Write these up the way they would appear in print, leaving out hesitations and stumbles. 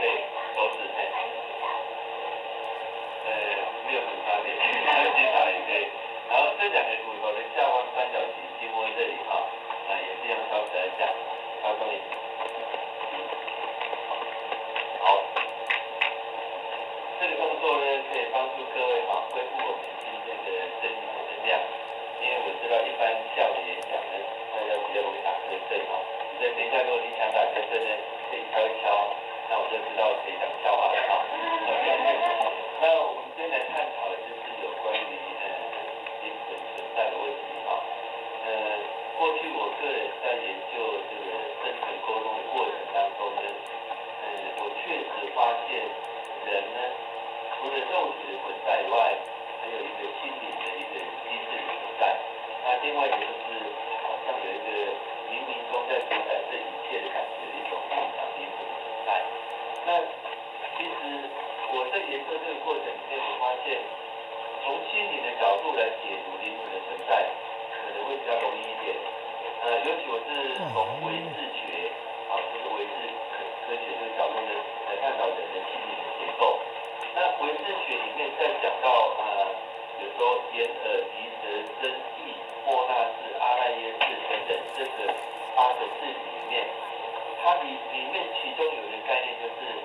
对，手指对，没有很差别，还有接下来对，然后这两个骨头的下方三角形筋膜这里哈，也是用小指来讲，稍重一点。好，这个动作呢可以帮助各位恢复我们今天的身体的能量，因为我知道一般下午演讲呢，大家比较容易打瞌睡所以等一下如果你想打瞌睡呢，可以敲一敲，那我就知道可以讲笑话了那我们今天来探讨的就是有关于灵魂存在的问题过去我个人在研究这个深层沟通的过程当中呢，我确实发现人呢，除了肉体的存在以外，还有一个心灵的一个机制的存在。那另外一个就是好像有一个冥冥中在主宰这一切的感觉的一种影响灵魂的存在。那其实我在研究这个过程里面，我发现从心灵的角度来解读灵魂的存在，可能会比较容易一点。尤其我是从唯识学就是唯识科学这个角度呢，来探讨人的心理的结构。那唯识学里面在讲到比如说眼、耳、鼻、舌、身、意、莫那识、阿赖耶识等等这个8个识里面，它里面其中有一个概念就是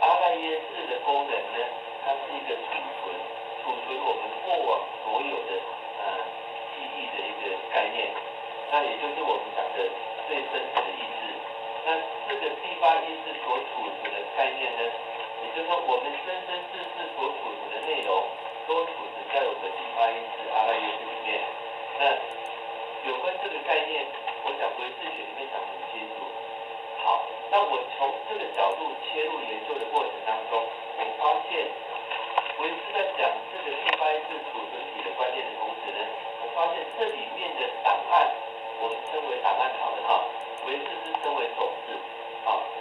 阿赖耶识的功能呢，它是一个储存我们过往所有的记忆的一个概念。那也就是我们讲的最深层的意识。那这个第8意识所储存的概念呢，也就是说我们生生世世所储存的内容，都储存在我们第8意识阿赖耶识里面。那有关这个概念，我想唯识学里面讲得很清楚。好，那我从这个角度切入研究的过程当中，我发现唯识在讲这个第8意识储存体的观念的同时呢，我发现这里面的档案。我们称为档案好了唯识是称为种子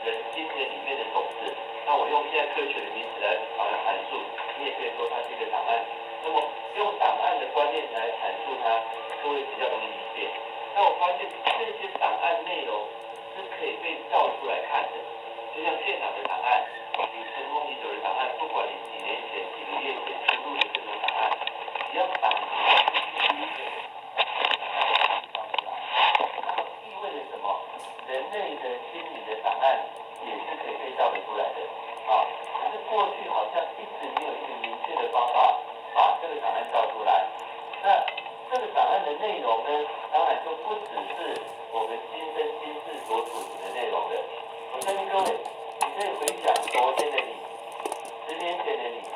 人今天里面的种子。那我用现在科学的名词来把它阐述，你也可以说它是一个档案。那么用档案的观念来阐述它，各位比较容易理解。那我发现这些档案内容是可以被照出来看的，就像电脑的档案，你尘封已久的档案，不管你几年前、几个月前输入的这种档案，只要档人类的心理的档案也是可以被照得出来的可是过去好像一直没有一个明确的方法把这个档案照出来。那这个档案的内容呢，当然就不只是我们今生今世所储存的内容了。我相信各位，你可以回想昨天的你，10年前的你，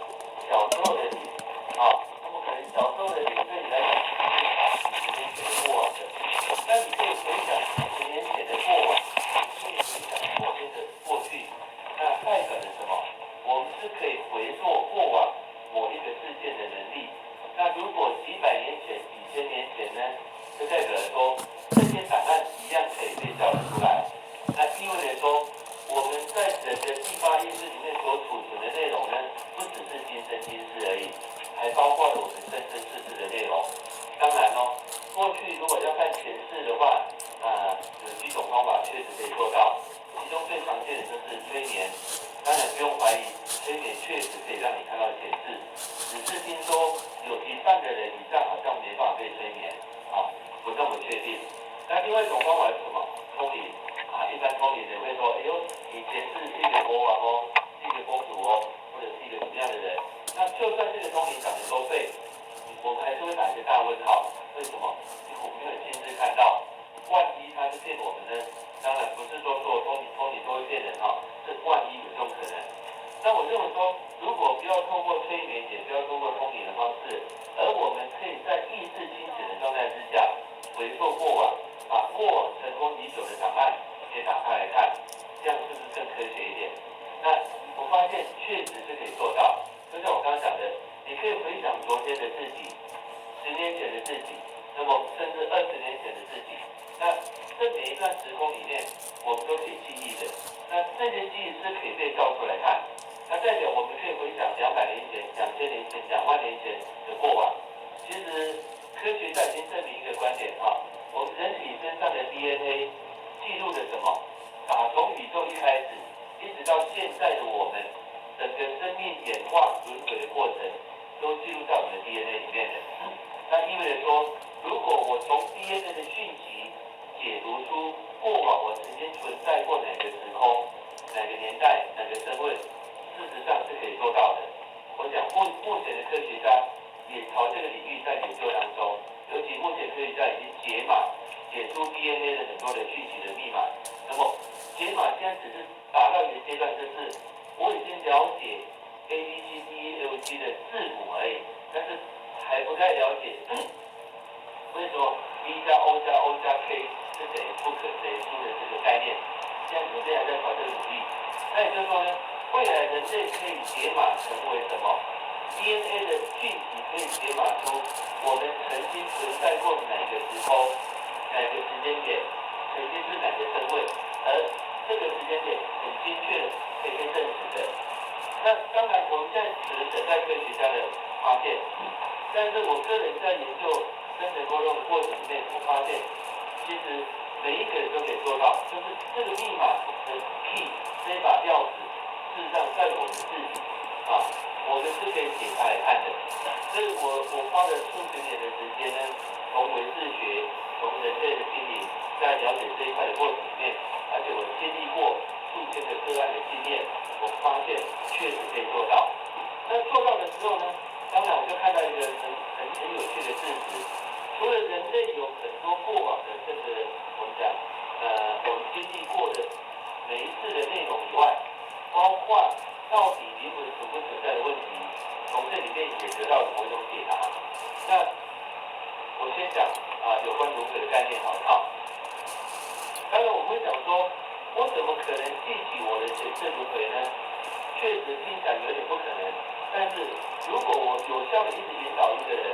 小时候的你那么可能小时候的你对你来讲是10年前的过往的，但你可以回想10年前的过往，可以回想昨天的过去，那代表着什么？我们是可以回溯过往某一个事件的能力。那如果几百年前、几千年前呢，就代表着说这些档案一样可以被照得出来。那意味着说，我们在人的第8意识里面所储存的内容呢，不只是今生今世而已，还包括了我们生生世世的内容。当然过去如果要看前世的话，有几种方法确实可以做到，其中最常见的就是催眠。当然不用怀疑，催眠确实可以让你看到前世，只是听说有1半的人以上好像没办法被催眠不这么确定。那另外一种方法是什么？通灵一般通灵人会说，哎呦，你前世是一个国王是一个公主或者是一个什么样的人。那就算这个通灵讲的都对，我们还是会打一个大问号。为什么？因为我们没有亲自看到，万一他是骗我们呢？当然不是说所有通灵都会骗人这万一有这种可能。那我认为说，如果不要透过催眠，也不要透过通灵的方式，而我们可以在意识清醒的状态之下，回溯过往，把过往尘封已久的档案给打开来看，这样是不是更科学一点？那我发现确实是可以做到。就像我刚刚讲的，你可以回想昨天的自己，10年前的自己，那么甚至20年前的自己。那这每一段时空里面，我们都可以记忆的。那这些记忆是可以被照出来看，那代表我们可以回想200年前、2000年前、2万年前的过往。其实科学家已经证明一个观点我们人体身上的 DNA 记录了什么？打从宇宙一开始，一一直到现在的我们，整个生命演化轮回的过程，都记录在我们的 DNA 里面的。那意味着说，如果我从 DNA 的讯息解读出过往我曾经存在过哪个时空、哪个年代、哪个身份，事实上是可以做到的。我想目前的科学家也朝这个领域在研究当中，尤其目前科学家已经解出 DNA 的很多的讯息的密码。那么解码现在只是达到一个阶段，就是我已经了解 A B C D E F G 的字母而已，但是还不太了解为什么 B 加 O 加 O 加 K 是等于不可等于数的这个概念。现在目前还在朝这个努力。那也就是说呢，未来人类可以解码成为什么 ？DNA 的讯息可以解码出我们曾经存在过哪个时空、哪个时间点，曾经是哪个身份，而这个时间点很精确的可以被证实的。那当然，我们现在只能等待科学家的发现，但是我个人在研究生成沟通的过程里面，我发现其实每一个人都可以做到，就是这个密码的 key 这把钥匙，事实上在我们自己啊，我们是可以解开来看的。所以我花了数十年的时间呢，从唯识学，从人类的心理，在了解这一块的过程里面，而且我经历过数千个个案的经验，我发现确实可以做到。那做到的时候呢，当然我就看到一个很有趣的事实，除了人类有很多过往的这个我们讲我们经历过的每一次的内容以外，包括到底灵魂存不存在的问题，从这里面也得到了某一种解答。那我先讲有关轮回的概念好不好？当然我们会讲说，我怎么可能记起我的前世轮回呢？确实听起来有点不可能。但是如果我有效的一直引导一个人，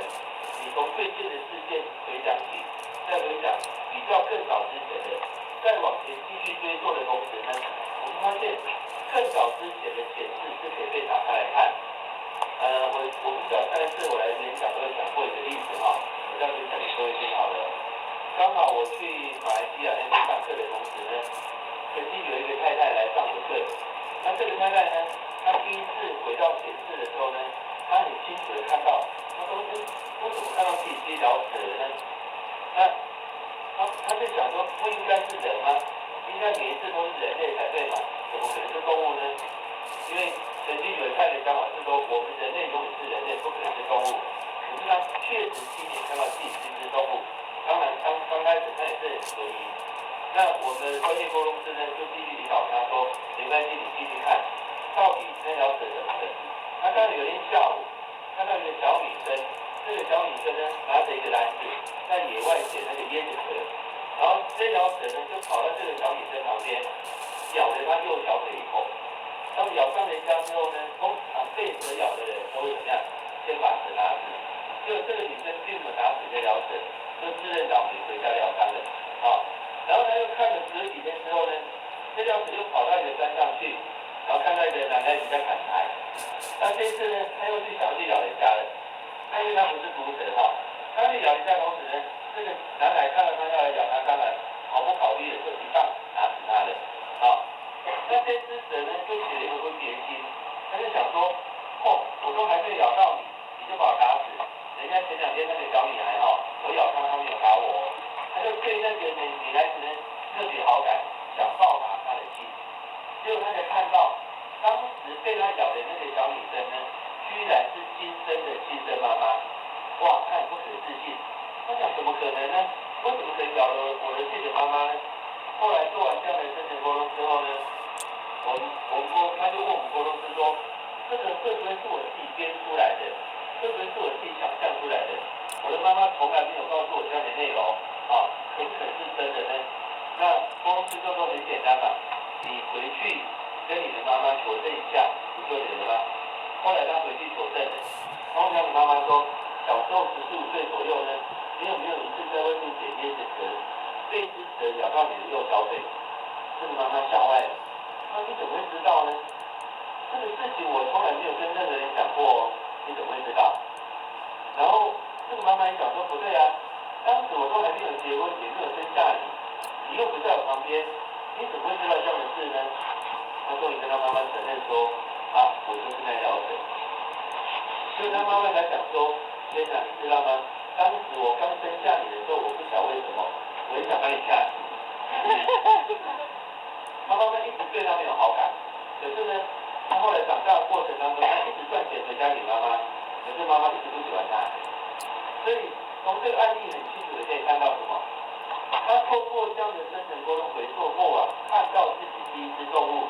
你从最近的事件回想起，再回想比较更早之前的，再往前继续追溯的同时呢，我们发现更早之前的前世是可以被打开来看。我不晓得上一次我来演讲都有讲过一个例子哈，我再分享给各位听好了。刚好我去马来西亚那边上课的同时呢，曾经有一个太太来上我课。那这个太太呢，她第一次回到前世的时候呢，她很清楚的看到，她说：“我怎么看到自己是一条蛇呢？”那她就想说，不应该是人吗？应该每一次都是人类才对嘛，怎么可能是动物呢？因为曾经有一派的想法是说，我们人类永远是人类，不可能是动物。可是她确实亲眼看到自己是一只动物。当然，刚开始他也是很怀疑。那我们的专业沟通师呢，就继续引导他说，没关系，你继续看，到底那条蛇怎么的？那刚好有一天下午，看到一个小女生，这个小女生呢，拿着一个篮子，在野外捡那个椰子壳，然后这条蛇呢，就跑到这个小女生旁边，咬了她右小腿一口。当咬上人家之后呢，被蛇咬的人都会怎么样？先把蛇打死。结果这个女生并没有打死这条蛇，就自认倒霉回家疗伤了。然后他又看了10几天之后呢，这条蛇又跑到一个山上去，然后看到一个男孩子在砍柴。那这次呢，他又去想去咬人家了。那因为他不是毒蛇他去咬人家的同时呢，这个男孩看到他要来咬他，当然毫不考虑的就一棒打死他了。那这只蛇呢，就起了一个分别心，他就想说，我都还没有咬到你，你就把我打死。人家前2天那个小女孩我咬她，她没有打我。他就对那个女孩子呢特别好感，想报答她的气。结果他才看到，当时被他咬的那个小女生呢，居然是今生的亲生妈妈。哇，他很不可置信。他想怎么可能呢？为什么可以咬了我的自己的妈妈呢？后来做完这样的生成沟通之后呢，他就问我们沟通师说，这个会不会是我自己编出来的？会不会是我自己想象出来的？我的妈妈从来没有告诉我这样的内容可不可能是真的呢？那沟通师就说很简单嘛，你回去跟你的妈妈求证一下，不就有了吗？后来他回去求证了，然后他的妈妈说，小时候14、15岁左右呢，你有没有一次在外面捡椰子壳，被一只蛇咬到你的右小腿？这个妈妈吓坏了，你怎么会知道呢？这个事情我从来没有跟任何人讲过你怎么会知道？然后这个妈妈一讲说不对当时我都还没有结婚，也没有生下你，你又不在我旁边，你怎么会知道这样的事呢？他终于跟他妈妈承认说，啊，我就是那条蛇。所以他妈妈才想说，天哪，你知道吗？当时我刚生下你的时候，我不晓得为什么，我很想把你吓死。他妈妈一直对他没有好感，可是呢，他后来长大的过程当中，他一直赚钱回家给妈妈，可是妈妈一直不喜欢他。所以从这个案例很清楚的可以看到什么？他透过这样的深层沟通回溯过往，看到自己第一只动物，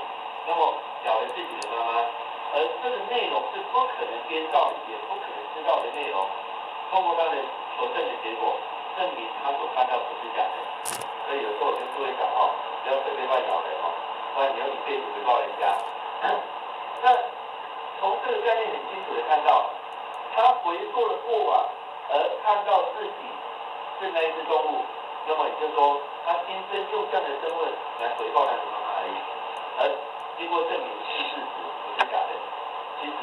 那么咬了自己的妈妈，而这个内容是不可能编造，也不可能知道的内容。通过他的求证的结果，证明他所看到不是假的。所以有时候我跟各位讲哦，不要随便乱咬人哦，不然你要一辈子回报人家。那从这个概念很清楚的看到，他回溯了过往，而看到自己是那一只动物，那么也就是说，他今生用这样的身份来回报他的妈妈而已。而经过证明是事实，不是假的。其实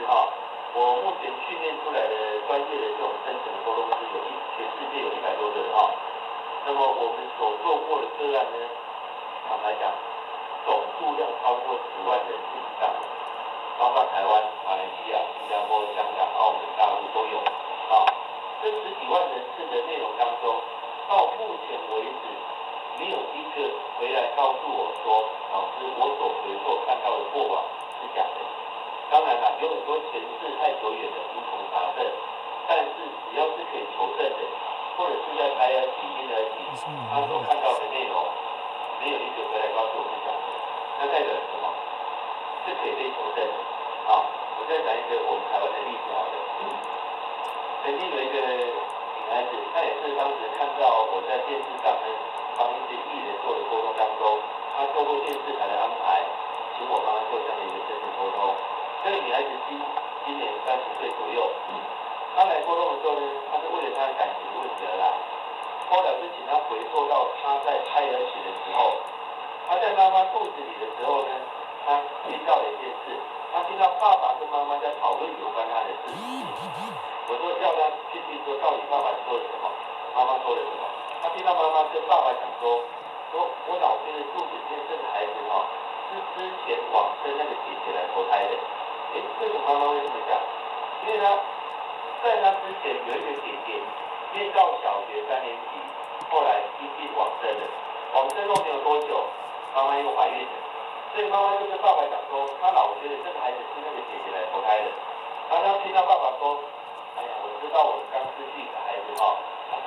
我目前训练出来的专业的这种深层的沟通师全世界有100多个人那么我们所做过的个案呢，坦白讲，总数量超过10万人次以上，包括台湾、马来西亚、新加坡、香港、澳门、大陆都有这10几万人次的内容当中，到目前为止，没有一个回来告诉我说，老师，我所回溯看到的过往是假的。当然啦，有很多前世太久远的无从查证，但是只要是可以求证的，或者是在胎儿期、婴儿期，他所看到的内容，没有一个回来告诉我是假的，那代表什么？是可以被求证的。我再讲一个我们台湾的例子好了。曾经有一个女孩子，她也是当时看到我在电视上呢，帮一些艺人做的沟通当中，她透过电视台的安排，请我帮她做这样的一个深层沟通。这个女孩子今年30岁左右，她来沟通的时候呢，她是为了她的感情问题而来。后来我就请她回溯到她在胎儿期的时候，她在妈妈肚子里的时候呢，她听到了一件事，她听到爸爸跟妈妈在讨论有关她的事。我说要她去听说到底爸爸说了什么，妈妈说了什么。她听到妈妈跟爸爸讲说我老爹的肚子里面这个孩子是之前往生那个姐姐来投胎的。为什么妈妈会这么讲？因为在她之前有一个姐姐，念到小学3年级，后来因病往生了。往生后没有多久，妈妈又怀孕了，所以妈妈就跟爸爸讲说，她老觉得这个孩子是那个姐姐来投胎的。然后她听到爸爸说，哎呀，我知道我刚失去一个孩子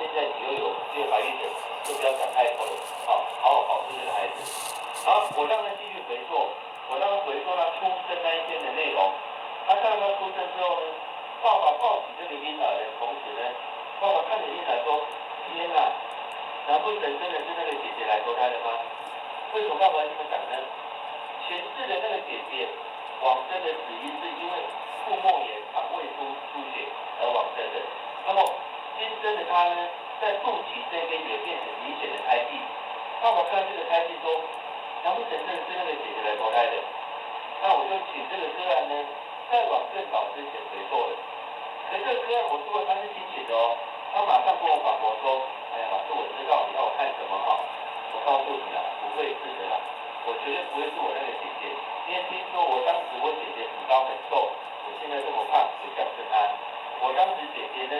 现在你又怀孕了，就不要想太多了，好好保护这个孩子。然后我让他继续回溯，我让他回溯他出生那一天的内容。他看到他出生之后呢，爸爸抱起这个婴儿的同时呢，爸爸看着婴儿说：“天哪，难不成真的是那个姐姐来投胎的吗？”为什么爸爸会这么讲呢？前世的那个姐姐往生的死因是因为腹膜炎、肠胃出血而往生的。那么新生的他呢，在肚脐这边有变很明显的胎记。爸爸看这个胎记说，难不成真的是那个姐姐来投胎的？那我就请这个个案呢，再往更早之前回溯了。可是这个个案我做了他是清醒的他马上跟我反驳说，哎呀，老师我知道你要我看什么我告诉你不会是的啦，我绝对不会是我那个姐姐，因为听说我当时我姐姐很高很瘦，我现在这么胖，就像是她。我当时姐姐呢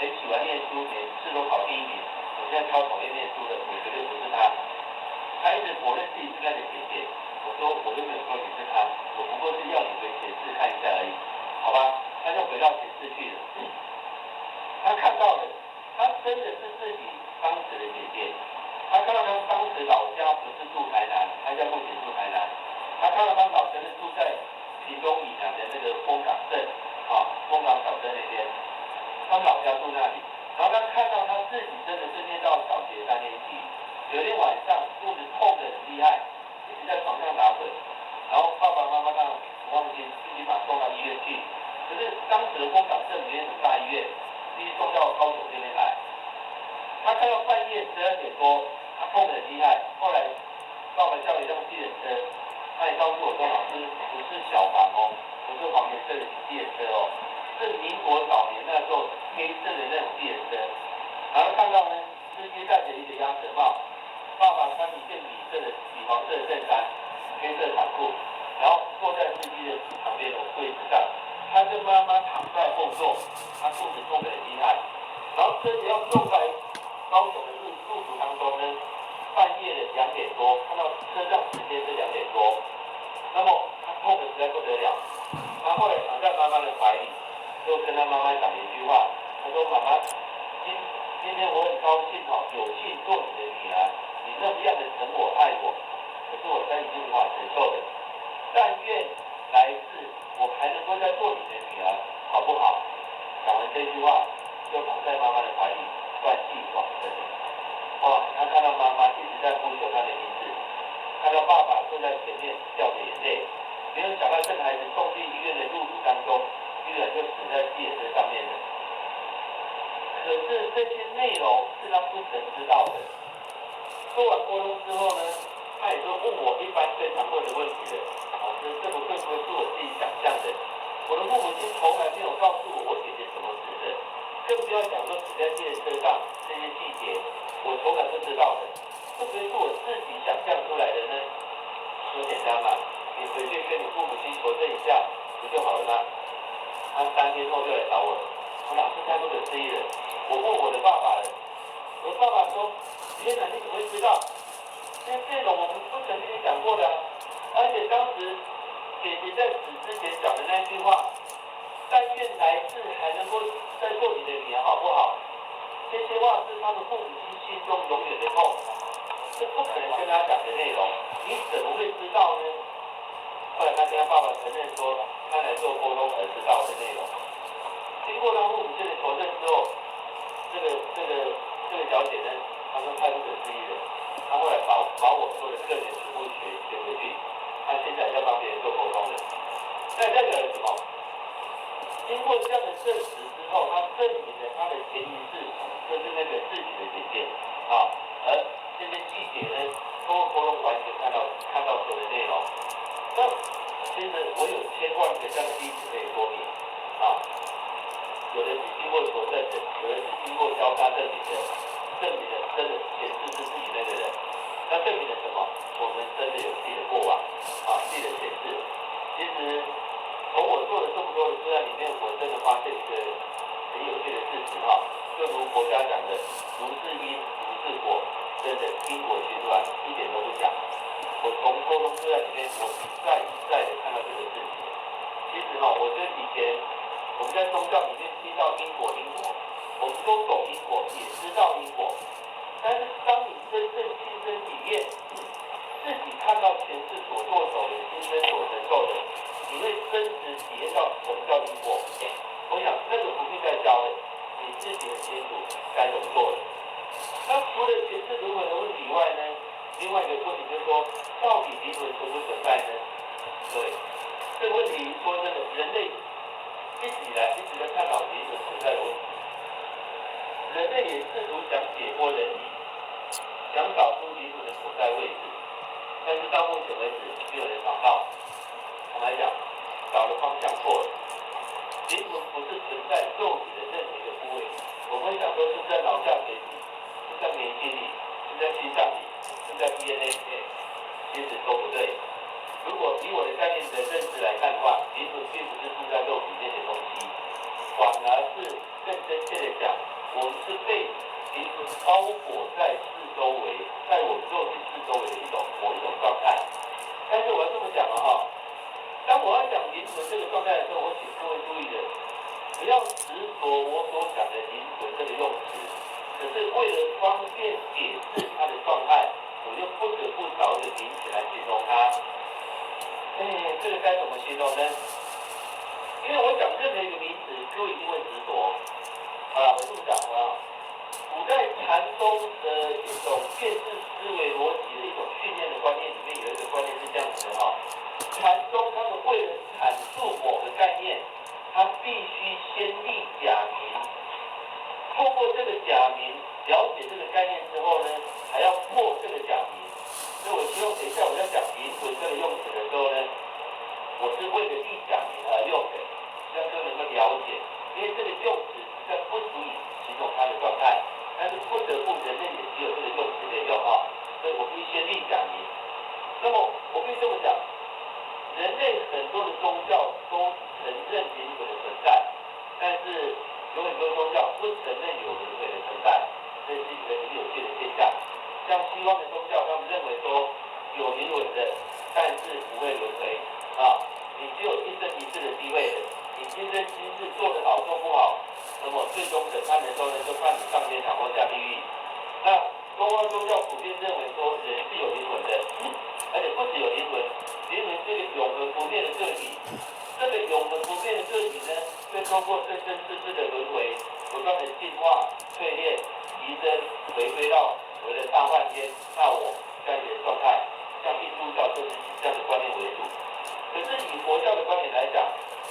很喜欢念书，每次都考第1名，我现在超讨厌念书的，我绝对不是她。她一直否认自己是那个姐姐，我说我又没有说你是她，我不过是要你回前世看一下而已，好吧？他就回到前世去了。他看到的，他真的是自己当时的姐姐。他看到他当时老家不是住台南，他在目前住台南。他看到他老真的住在屏东以南的那个丰港镇，丰港小镇那边，他老家住那里。然后他看到他自己真的是念到小学3年级，有一天晚上肚子痛得很厉害，一直在床上打滚。然后爸爸妈妈当然不放心，自己把他送到医院去。可是当时的丰港镇里面很大医院，必须送到高雄这边来。他看到半夜12点多，他痛得很厉害。后来爸爸叫了一辆计程车，他也告诉我说，老师不是小黄不是黄颜色的计程车是民国早年那时候黑色的那种计程车。然后看到呢，司机戴着一个鸭舌帽，爸爸穿一件米黄色的衬衫，黑色长裤，然后坐在司机的旁边的位置上，他跟妈妈躺在后座，他肚子痛得很厉害，然后车子要撞来高雄的路途当中呢，半夜的2点多，看到车上时间是2点多，那么他痛得实在不得了，他后来躺在妈妈的怀里，就跟他妈妈讲一句话，他说：“妈妈，今天我很高兴有幸做你的女儿，你那么样的疼我爱我，可是我身体已经无法承受了，但愿来世我还能够再做你的女儿，好不好？”讲完这句话，就躺在妈妈的怀里断气往生。哇！他看到妈妈一直在呼求他的名字，看到爸爸坐在前面掉着眼泪，没有想到这个孩子送进医院的路途当中，居然就死在自己的车上面了。可是这些内容是他不曾知道的。做完沟通之后呢，他也就问我一般最常问的问题了：老师，这个会不会是我自己想象的？我的父母亲从来没有告诉我姐姐怎么死的，更不要讲说死在自己的车上这些细节，我从来不知道的。会不会是我自己想象出来的呢？说简单嘛，你回去跟你父母亲求证一下，不就好了吗？他3天后又来找我，我老师太不可思议了。我问我的爸爸了，我爸爸说：“天哪，你怎么会知道？这种我们不曾跟你讲过的啊！而且当时姐姐在死之前讲的那句话，但愿来世还能够再做你的女儿，好不好？这些话是他们父母亲心中永远的痛，是不可能跟他讲的内容。你怎么会知道呢？”后来他跟他爸爸承认说，他来做沟通而知道的内容。经过他父母亲的求证之后，这个小姐呢，她说太不可思议了。她后来把我说的个人全部学回去，她现在要帮别人做沟通了。那代表了什么？经过这样的证实之后，他证明了他的前因事主就是那个自己的姐姐啊，而这些细节呢，通过沟通完全看到所有的内容。那其实我有1000万个这样的例子可以说明啊。有的是经过求证的，有的是经过交叉证明的，证明了真的前世是自己那个人。那证明了什么？我们真的有自己的过往自己的前世。其实从我做了这么多的资料里面，我真的发现一个很有趣的事实就如国家讲的，如是因，如是果，真的因果循环一点都不假。我从沟通资料里面，我一再的看到这个事情。其实我觉得以前我们在宗教里面听到因果，我们都懂因果，也知道因果。但是当你真正亲身体验，自己看到前世所做手的、今生所承受的，你会真实体验到什么叫因果。我想那个不必再教了，你自己很清楚该怎么做了。那除了前世轮回的问题以外呢，另外一个问题就是说，到底灵魂存不存在呢？对，这个问题说真的，人类一直以来一直在探讨灵魂存在的问题。人类也试图想解剖人体，想找出灵魂的所在位置，但是到目前为止没有人找到。坦白讲，找的方向错了。灵魂不是存在肉体的任何一个部位，我们会想说是在脑下垂体，是在眉心里，是在心脏里，是在 DNA 里面，其实都不对。如果以我的概念的认知来看的话，灵魂并不是住在肉体内的东西，反而是更真切的讲，我们是被灵魂包裹在四周围，在我们肉体四周围的某一种状态。但是我要这么讲了当我要讲灵魂这个状态的时候，我请各位注意的，不要执着我所讲的灵魂这个用词，可是为了方便解释它的状态，我就不得不找一个名词来形容它。这个该怎么形容呢？因为我讲任何一个名词，各位一定会执着。我这么讲古代禅宗的一种辨识思维逻辑的一种训练的观念里面，有一个观念是这样子的禅宗他们为了阐述某个概念，他必须先立假名，透过这个假名了解这个概念之后呢，还要破这个假名。所以我希望等一下我在讲灵魂这个用词的时候呢，我是为了立假名而用的，希望各位能够了解，因为这个用词实在不足以形容它的状态，但是不得不人类也只有这个用词可以用所以我必须先立假名。那么我必须这么讲，人类很多的宗教都承认灵魂的存在，但是有很多宗教不承认有轮回的存在，这是一个很有趣的现象。像西方的宗教，他们认为说有灵魂的，但是不会轮回啊，你只有一生一世的机会的，你今生今世做得好做不好，那么最终审判的时候呢，就判你上天堂或下地狱。那东方宗教普遍认为说人是有灵魂的，而且不只有灵魂，灵魂是个永恒不变的个体。这个永恒不变的个体呢，会通过生生世世的轮回，不断的进化、淬炼、提升，回归到所谓的大幻天、大我这样一个状态。像印度教就是以这样的观念为主。可是以佛教的观点来讲，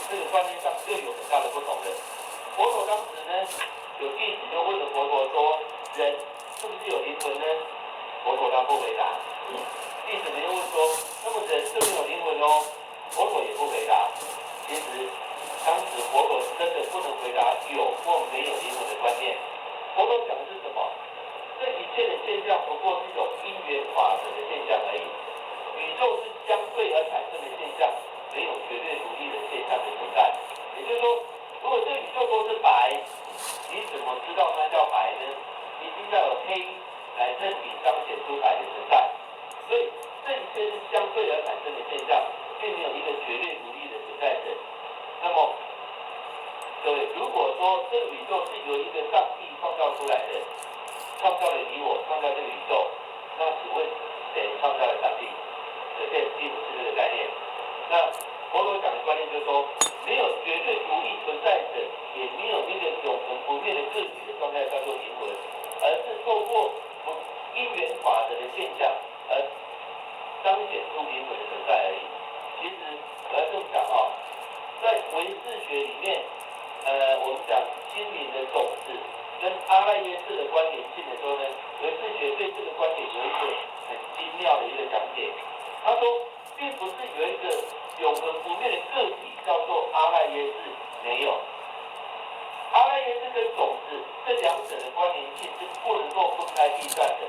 这个观念上又有很大的不同的。佛陀当时呢，有弟子就问了佛陀说：“人是不是有灵魂呢？”佛陀他不回答。弟子们又问说：“那么人是不是有灵魂哦？”佛陀也不回答。其实当时佛陀真的不能回答有或没有灵魂的观念。佛陀讲的是什么？这一切的现象不过是一种因缘法则的现象而已。宇宙是相对而产生的现象，没有绝对独立的现象的存在。也就是说，如果这宇宙都是白，你怎么知道它叫白呢？一定要有黑来证明彰显出白的存在。所以这一切是相对而产生的现象，并没有一个绝对独立的存在者。那么，各位，如果说这个宇宙是由一个上帝创造出来的，创造了你我，创造这个宇宙，那请问谁创造了上帝？可见并不是这个概念。那佛陀讲的观念就是说，没有绝对独立存在者，也没有那个永恒不变的个体的状态叫做灵魂，而是透过因缘法则的现象而彰显出灵魂的存在而已。其实我要这么讲啊，在唯识学里面，我们讲心灵的种子跟阿赖耶识的关联性的时候呢，唯识学对这个观点有一个很精妙的一个讲解。他说，并不是有一个永恒不变的个体叫做阿赖耶识，没有。阿赖耶识跟种子这两者的关联性是不能够分开计算的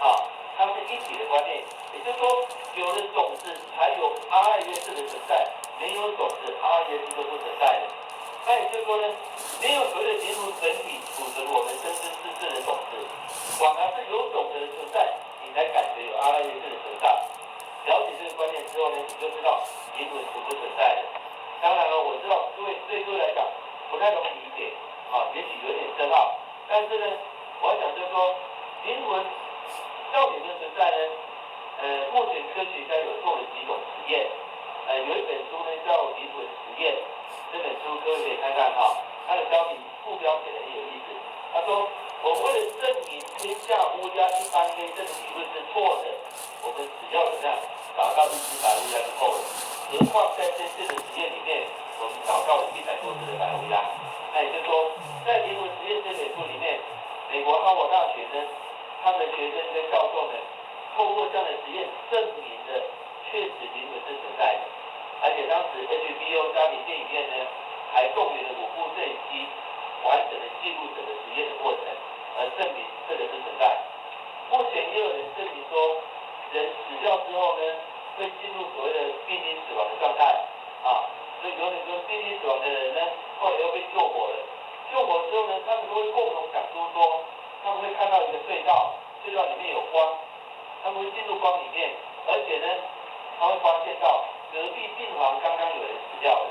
啊，它是一体的观念。也就是说，有了种子才有阿赖耶识的存在，没有种子，阿赖耶识都不存在的。那也就是说呢，没有所谓的灵魂本体组成我们生生世世的种子，反而是有种子的存在，你才感觉有阿赖耶识的存在。了解这个观念之后呢，你就知道灵魂是不存在的。当然了，我知道对各位来讲不太容易理解啊，也许有点深奥，但是呢，我要讲就是说，灵魂到底有没有存在呢？目前科学家有做了几种实验，有一本书呢叫《灵魂实验》，这本书各位可以看看哈，它的副标写的很有意思。他说，我们为了证明天下乌鸦一般黑这个理论是错的，我们只要怎么样找到1只白乌鸦就够了。何况在这次的实验里面，我们找到了100多只的白乌鸦。那也就是说，在《灵魂实验》这本书里面，美国哈佛大学呢，他们的学生跟教授呢，透过这样的实验证明了确实灵魂是存在的。而且当时 HBO 家庭电影院呢，还动员了5部摄影机，完整的记录整个实验的过程，而证明这个是存在。目前也有人证明说，人死掉之后呢，会进入所谓的濒临死亡的状态啊。所以有很多濒临死亡的人呢，后来又被救活了。救活之后呢，他们都会共同讲述说，他们会看到一个隧道，隧道里面有光，他们会进入光里面，而且呢，他会发现到隔壁病房刚刚有人死掉了，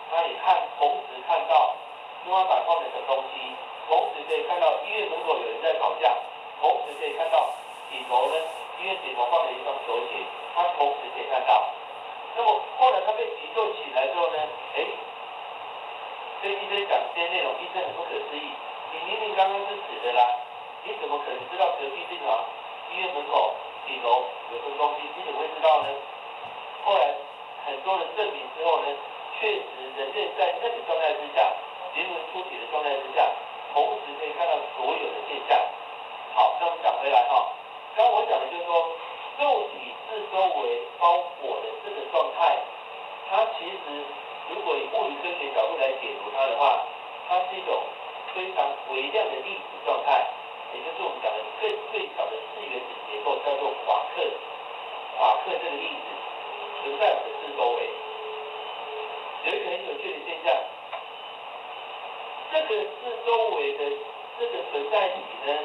他也同时看到天花板放了什么东西，同时可以看到医院门口有人在吵架，同时可以看到顶楼呢，医院顶楼放了一双球鞋，他同时可以看到。那么后来他被急救起来之后呢，跟医生讲这些内容，医生很不可思议，你明明刚刚是死的啦，你怎么可能知道隔壁病房、医院门口、顶楼有什么东西？你怎么会知道呢？后来很多人证明之后呢，确实人类在那个状态之下，灵魂出体的状态之下，同时可以看到所有的现象。好，那我们讲回来哈，刚刚我讲的就是说，肉体四周围包裹的这个状态，它其实如果以物理科学角度来解读它的话，它是一种非常微量的粒子状态，也就是我们讲的最小的4原子结构，叫做夸克。夸克这个粒子存在我们的四周围。有一个很有趣的现象，这个四周围的这个存在体呢，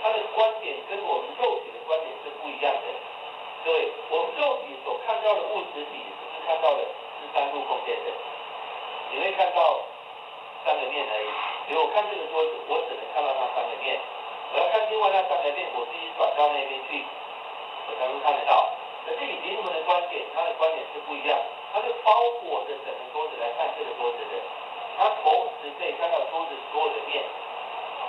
它的观点跟我们肉体的观点是不一样的。各位，我们肉体所看到的物质体，只是看到的是3度空间的，你会看到3个面而已。比如我看这个桌子，我只能看到它3个面。我要看另外那3个面，我必须转到那边去，我才能看得到。可是以灵魂的观点，它的观点是不一样，它是包裹着整个桌子来看这个桌子的，它同时可以看到桌子所有的面。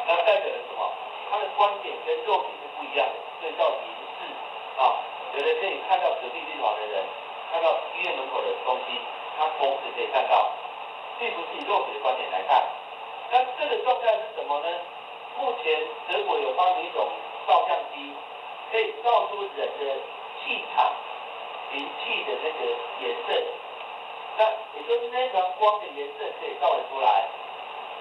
那代表了什么？它的观点跟肉体是不一样的，所以叫凝视啊。有的可以看到隔壁病房的人，看到医院门口的东西，他同时可以看到，并不是以肉体的观点来看。那这个状态是什么呢？目前德国有发明一种照相机，可以照出人的气场、灵气的那个颜色。那也就是那团光的颜色可以照得出来。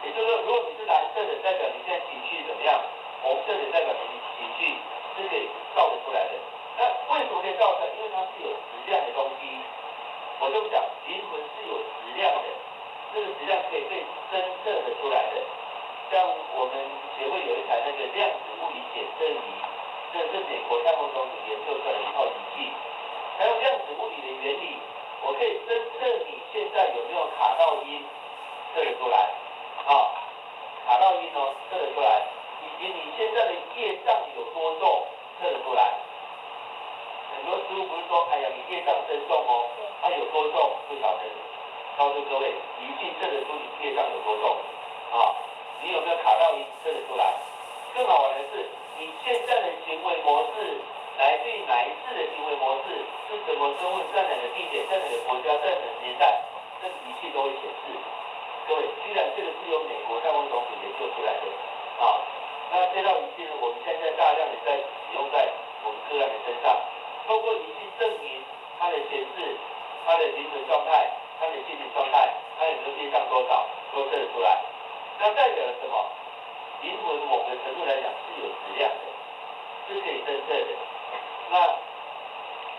也就是说，如果你是蓝色的，代表你现在情绪怎么样；红色的代表你情绪是可以照得出来的。那为什么可以照出来？因为它是有质量的东西。我就讲，灵魂是有质量的，这个质量可以被侦测得出来的。像我们协会有一台那个量子物理检测仪，这是美国太空总署研究出来的一套仪器。它用量子物理的原理，我可以侦测你现在有没有卡到音，测得出来。卡到音哦，测得出来，以及你现在的业障有多重，测得出来。很多师傅不是说，哎呀，你业障深重哦，它有多重不晓得。告诉各位，仪器测得出你业障有多重你有没有卡到音，测得出来。更好玩的是，你现在的行为模式来自于哪一次的行为模式，是什么身份，在哪个地点，在哪个国家，在哪个年代，这个仪器都会显示。各位，居然这个是由美国太空总署研究出来的那这套仪器呢，我们现在大量的在使用在我们个案的身上，透过仪器证明它的显示，它的灵魂状态，它的心理状态，它有没有业障多少，都测得出来。那代表了什么？灵魂某个程度来讲是有质量的，是可以侦测的。那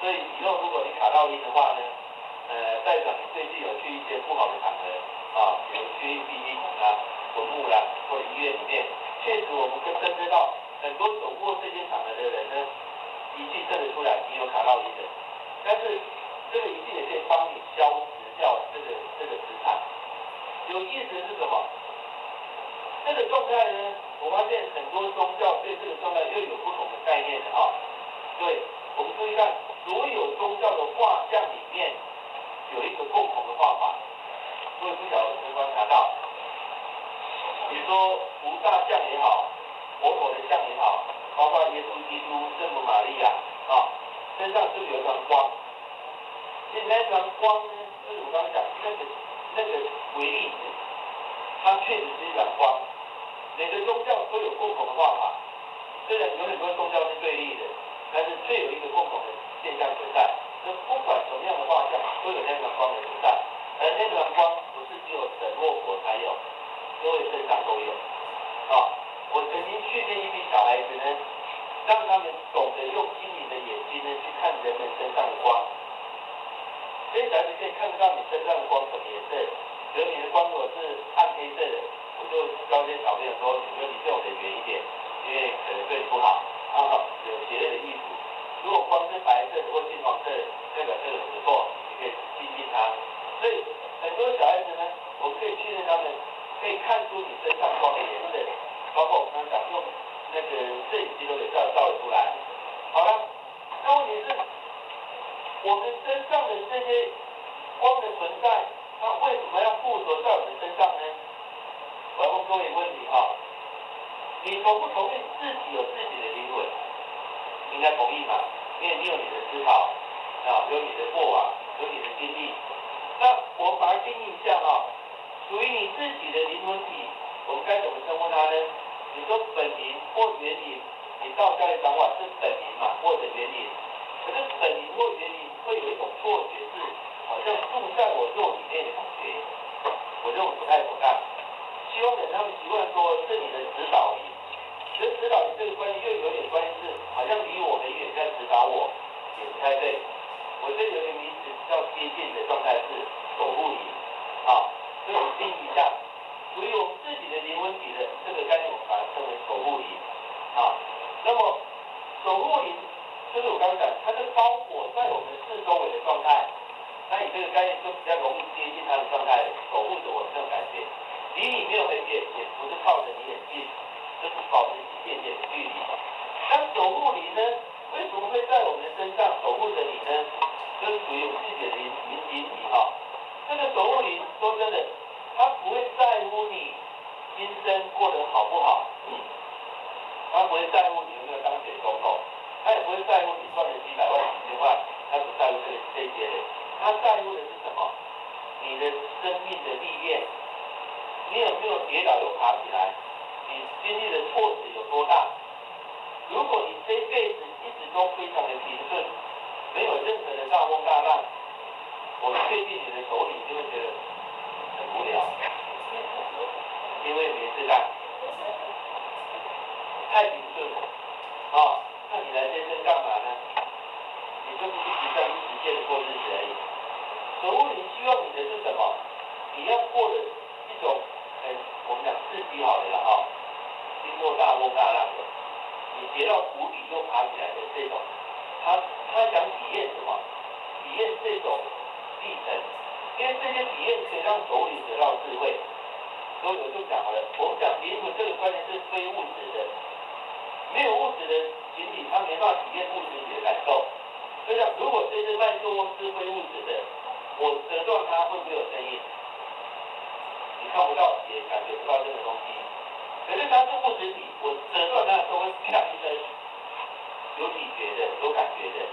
所以以后如果你卡到音的话呢，代表你最近有去一些不好的场合比如去殡仪馆坟墓或者医院里面，确实我们可以侦测到很多走过这些场合的人呢，仪器测得出来你有卡到音的，但是这个仪器也可以帮你消蚀掉这个磁场。有意思的是什么？这个状态呢，我发现很多宗教对这个状态又有不同的概念的对，我们注意看，所有宗教的画像里面有一个共同的画法。各位不晓得有没有观察到，比如说菩萨像也好，佛陀的像也好，包括耶稣基督、圣母玛利亚身上是不是有一团光？其实那团光呢，就是我刚刚讲那个微粒子，它确实是一团光。每个宗教都有共同的画法，虽然有很多宗教是对立的，但是却有一个共同的现象存在。就不管什么样的画像，都有那团光的存在。而那团光不是只有神或佛才有，各位身上都有我曾经训练一批小孩子呢，让他们懂得用心灵的眼睛呢去看人们身上的光。这些小孩子可以看得到你身上的光什么颜色，比如你的光如果是暗黑色的，我就教这些小朋友说，你说你对我的远一点，因为可能对你不好有邪恶的意思。如果光是白色或金黄色，代表这个很不错，你可以亲近他。所以很多小孩子呢，我们可以训练他们，可以看出你身上光的颜色，包括我们刚讲用那个摄影机都可以照得出来。好了，那问题是，我们身上的这些光的存在，它为什么要附着在我们身上呢？我要问各位一个问题你同不同意自己有自己的灵魂？应该同意嘛，因为你有你的思考有你的过往，有你的经历。那我们把它定义一下属于你自己的灵魂体，我们该怎么称呼它呢？你说本灵或原灵，你道教的讲法是本灵嘛，或者原灵。可是本灵或原灵会有一种错觉，是好像住在我肉里面的感觉，我认为不太妥当。希望人他们习惯说是你的指导灵，其实指导灵这个关系又有点关系是，好像离我很远在指导我，也不太对。我这有一个名词叫接近的状态是守护灵，所以我们定义一下，属于我们自己的灵魂体的这个概念，我们把它称为守护灵啊。那么守护灵就是我刚刚讲，它是包裹在我们四周围的状态。那你这个概念就比较容易接近它的状态，守护着我这种感觉，离你没有很远，也不是靠着你很近，就是保持一点点的距离。那守护灵呢，为什么会在我们的身上守护着你呢？就是属于我们自己的灵体哈。这个守护灵说真的，他不会在乎你今生过得好不好，他不会在乎你有没有当选总统，他也不会在乎你赚了几百万、几千万，他不在乎这些的。他在乎的是什么？你的生命的历练，你有没有跌倒又爬起来？你经历的挫折有多大？如果你这一辈子一直都非常的平顺，没有任何的大风大浪，我确定你的手里就会觉得很无聊，因为没事干，太平顺了啊。那你来这生干嘛呢？你就是一直在实践的过日子而已。守护灵希望你的是什么？你要过的一种我们讲刺激好的了哈，经过大风大浪的，你跌到谷底又爬起来的这种，他想体验什么？体验这种历程，因为这些体验可以让首领得到智慧。所以我就讲好了，我们讲灵魂这个观念是非物质的，没有物质的群体，他没办法体验物质体的感受。所以讲，如果这只麦克风是非物质的，我折断它会不会有声音？你看不到，也感觉不到这个东西。可是它是物质体，我折断它的时候会啪一声，有体觉的，有感觉的。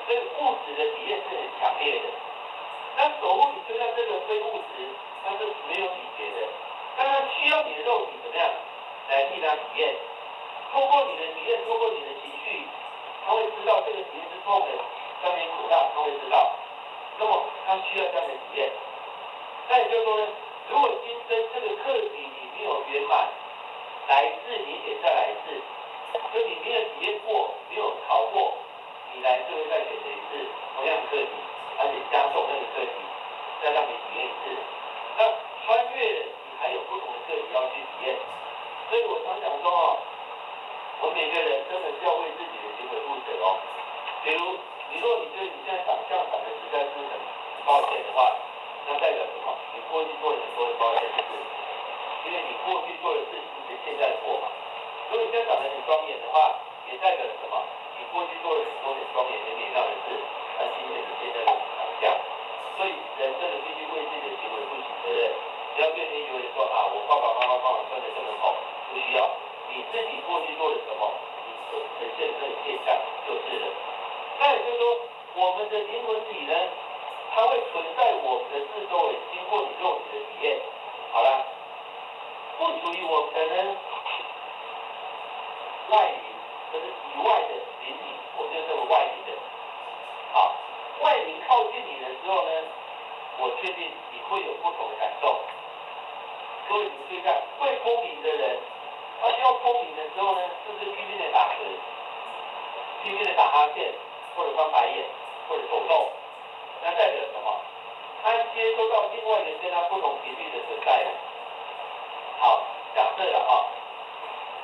所以物质的体验是很强烈的。那守护你就像这个非物质，它是没有体觉的，但它需要你的肉体怎么样来替它体验？透过你的体验，透过你的情绪，他会知道这个体验是痛的，上面苦大，他会知道。那么他需要这样的体验。那也就是说呢，如果今生这个课题你没有圆满，来一次你得再来一次。就你没有体验过，没有考过，你来一次会再选择一次同样的课题，而且加重那个课题，再让你体验一次。那穿越了，你还有不同的课题要去体验。所以我常讲说我们每个人真的是要为自己的行为负责哦。比如如果你觉得你现在长相长得实在是很抱歉的话，那代表什么？你过去做了很多很抱歉的事，因为你过去做的事情是现在过嘛。如果你现在长得很庄严的话，也代表什么？你过去做了很多很庄严、很美妙的事，而今天你现在的长相。所以人真的必须为自己的行为负起责任，不要对那些有人说我爸爸妈妈帮我穿得这么好，不需要。你自己过去做了什么，你所呈现的那个现象就是了。那也就是说，我们的灵魂体呢，它会存在我们的四周围，经过你肉体的体验。好了，不属于我们的呢，外灵，就是以外的灵体，我们就称为外灵的。好，外灵靠近你的时候呢，我确定你会有不同的感受。各位，你注意看，会通灵的人，他需要通灵的时候呢，是不是拼命的打嗝，拼命的打哈欠，或者翻白眼，或者抖动？那代表什么？他接收到另外一个跟他不同频率的存在了。好，假设了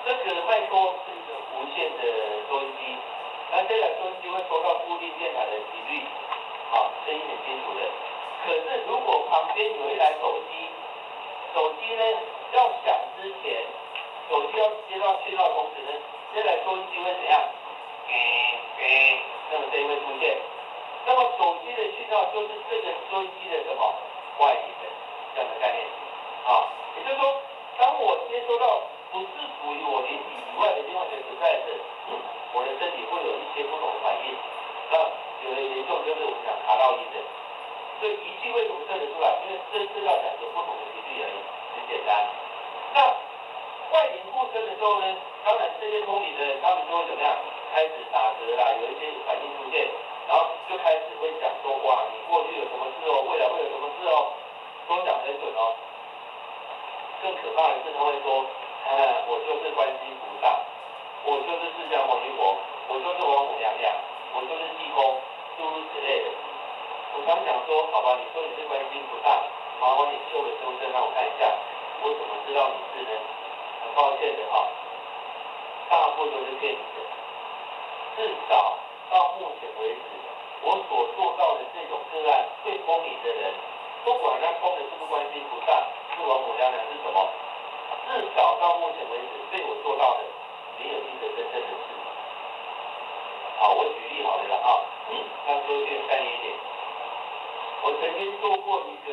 这个麦克风是一个无线的收音机，那这台收音机会收到固定电台的频率，声音很清楚的。可是如果旁边有一台手机，手机呢要响之前，手机要接到讯号同时呢，这台收音机会怎样？那么声音会出现。那么手机的讯号就是这个收音机的什么外引的这样的概念也就是说，当我接收到不是属于我灵体以外的另外一个存在者，我的身体会有一些不同的反应。那有的严重就是我们讲卡到音的。所以仪器为什么测得出来？因为这资料讲有不同的频率而已，很简单。那外灵附身的时候呢，当然这些通灵的人，他们就会怎么样？开始打嗝啦，有一些反应出现，然后就开始会讲说，哇，你过去有什么事未来会有什么事都讲得很准更可怕的是他会说，我就是观世音菩萨，我就是释迦牟尼佛，我就是王母娘娘，我就是济公，诸如此类的。我常讲说，好吧，你说你是观世音菩萨，麻烦你秀个身份证让我看一下，我怎么知道你是呢？很抱歉的哈，大部分都是骗你的。至少到目前为止，我所做到的这种个案会通灵的人，不管他通的是不是观世音菩萨，是王母娘娘是什么，至少到目前为止被我做到的，没有一个真正的事。好，我举例好了啦啊，让各位更有概念一点。我曾经做过一个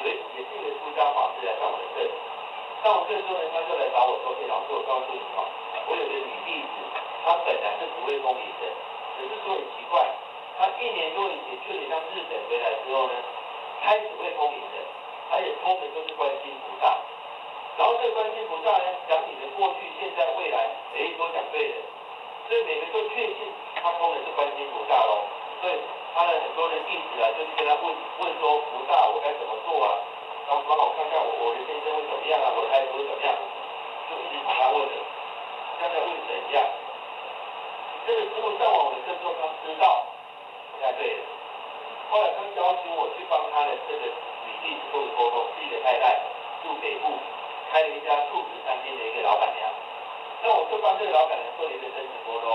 也是一个出家法师来上我的课，上完课之后呢，他就来找我说：“老师，我告诉你哦，我有个女弟子，她本来是不会通灵的，只是说很奇怪，她1年多以前去了一趟日本回来之后呢，开始会通灵的，而且通的都是观世音菩萨。然后这个观世音菩萨呢，讲你的过去、现在、未来，都讲对了，所以每个人都确信他通的是观世音菩萨咯。所以他的很多的弟子就是跟他问说：菩萨，我该怎么做啊？然后帮我看看我的先生会怎么样啊，我的孩子会怎么样？就一直把他问的，像在问神一样。这个师傅上完我的课之后，他知道不太对了。后来他要求我去帮他的这个女弟子做沟通，是一个太太，住北部，开了一家素食餐厅的一个老板娘。那我就帮这个老板娘做了一个生死沟通，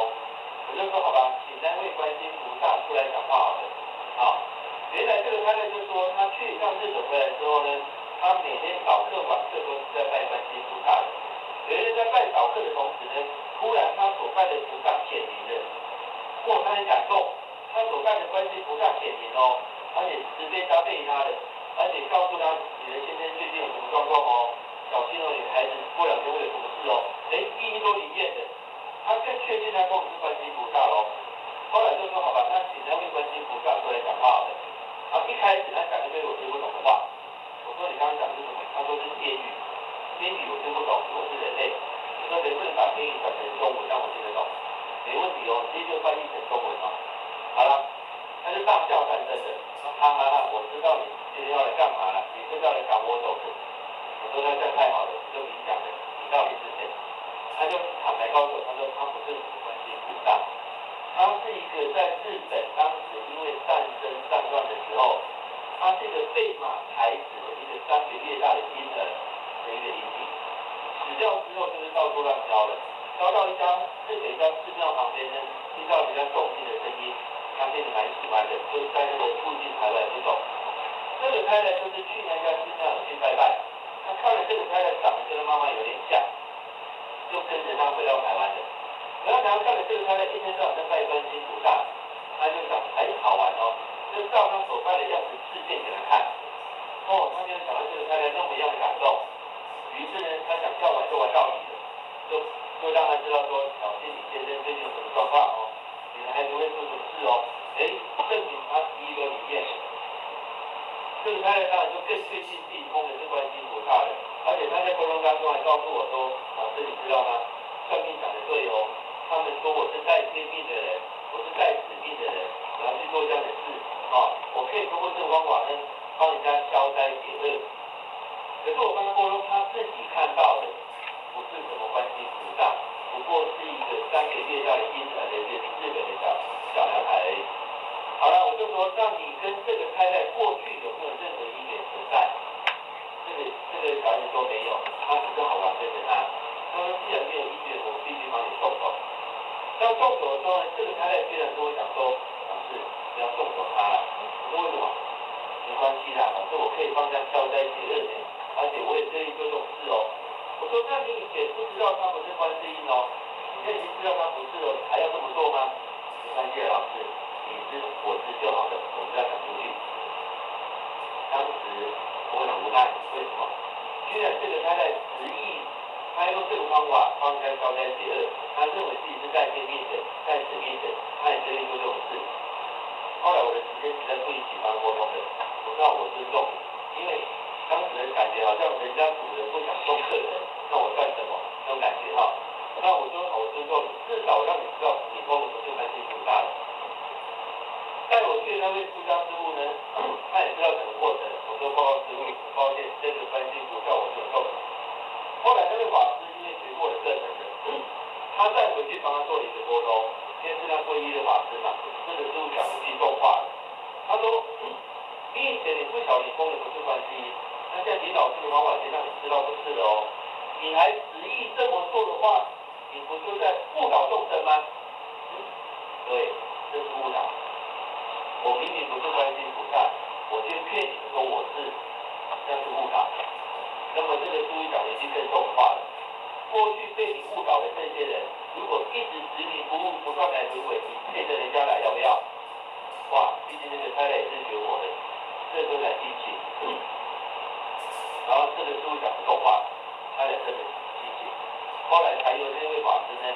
我就说好吧，请3位观世音菩萨出来讲话好了。原来这个太太就说，她去一趟日本回来之后呢，她每天早课晚课都是在拜观世音菩萨的。有一天在拜早课的同时呢，突然她所拜的菩萨显灵了，她很感动，她所拜的观世音菩萨显灵哦，而且慈悲加倍他的，而且告诉他你的先生最近有什么状况哦，小心哦，你的孩子过2天会有什么事哦，一一都灵验的，他更确定他供的是观世音菩萨咯。后来就说好吧，那请3位观世音菩萨出来讲话好了。一开始他讲一堆我听不懂的话，我说你刚刚讲的是什么？他说是天语，天语我听不懂，我是人类。我说能不能把天语转成中文让我听得懂？没问题哦，直接就翻译成中文哦。好了，他就大笑三声的，说哈哈哈，我知道你今天要来干嘛了，你是要来赶我走的。我说那这样太好了，就你讲的，你到底是谁？他就坦白告诉我，他说他不是观世音菩萨。他是一个在日本当时因为战争战乱的时候，他是一个被马踩死的一个3个月大的婴儿的一个遗体，死掉之后就是到处乱飘了，飘到一家日本一家寺庙旁边呢，听到人家诵经的声音，他变得蛮喜欢的，就在那个附近徘徊不走。这个太太就是去那家寺庙去拜拜，他看了这个太太长得跟他妈妈有点像，就跟着他回到台湾的。然后看了这个太太一天到晚在拜观世音菩萨，他就想，好玩哦，就照他所拜的样子示现给他看。他就想到这个太太那么样的感动，于是呢，他想要玩就玩到底了，就让他知道说，小心你先生最近有什么状况哦，你的孩子会做什么事哦，证明他第一个理念。这个太太当然就更确信自己通的是观世音菩萨的，而且他在沟通当中还告诉我说，老师你知道吗？算命讲的对哦。他们说我是带天命的人，我是带使命的人，我要去做这样的事我可以通过这个方法呢，帮人家消灾解厄。可是我刚刚沟通，他自己看到的不是什么观世音菩萨，不过是一个3个月大的婴儿的一个日本的小男孩而已。好了，我就说，那你跟这个太太过去有没有任何姻缘存在？这个小孩子说没有，他只是好玩跟着他。他说既然没有姻缘，我必须帮你送走。当送走的时候呢，这个太太居然跟我讲说，老师不要送走他了。我说为什么？没关系啦，老师我可以帮他消灾解厄的，而且我也乐意做这种事哦。我说那你以前不知道他不是观世音哦，你现在已经知道他不是了，还要这么做吗？没关系的，老师，你知我知就好了，我不要讲出去。当时我很无奈，为什么？居然这个太太执意，他用这个方法帮人家消灾解厄，他认为自己是带天命的、带使命的，他也乐意做这种事。后来我的时间实在不允许帮沟通的，我知道我尊重你，因为当时的感觉好像人家主人不想送客人，那我算什么？那种感觉那我说好，我尊重你，至少让你知道你沟的不是观世音菩萨的。带我去的那位出家师傅呢，他也知道整个过程。我说报告师傅，抱歉，这个观世音菩萨我没有送。后来那位法师因为学过我的课程的，他再回去帮他做了一个沟通，先是那皈依的法师嘛，这个师傅讲5句重话，他说，你以前前你不晓得你封的不是观世音，那现在领导这个方法先让你知道不是的哦。你还执意这么做的话，你不是在误导众生吗？对，这是误导。我明明不是观世音菩萨，我就骗你们说我是，这样是误导。那么这个书一讲的已经更重化了。过去被你误导的这些人，如果一直执迷不悟，不断来轮回，你骗着人家来要不要？哇，毕竟这个太太也是学我的，这都在激情。然后这个师傅讲的动画，他也真的激情。后来才有那位法师呢，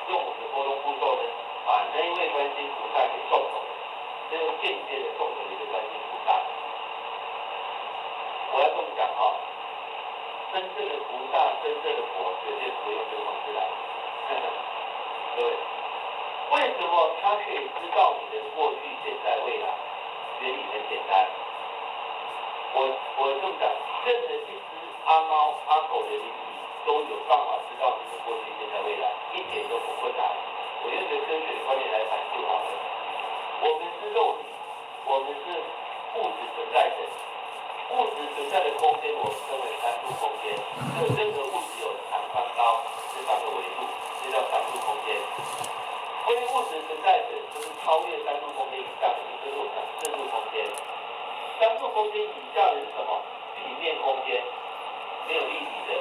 用我们的波东步骤呢，把那位观世音菩萨给送走了，这就间接的送走了一个观世音菩萨。我要这么讲哈，真正的菩萨、真正的佛，绝对不会用这个方式来。各位，为什么他可以知道你的过去、现在、未来？原理很简单。我这么讲，任何一只阿猫阿狗的灵体都有办法知道你的过去、现在、未来，一点都不困难。我用一个科学的观念来阐述好了。我们是肉体，我们是物质存在的。物质存在的空间，我们称为三度空间。就任何物质有长、宽、高这三个维度，这叫三度空间。非物质存在者就是超越三度空间以上的，也就是我们讲四度空间。三度空间以下的是什么？平面空间，没有立体的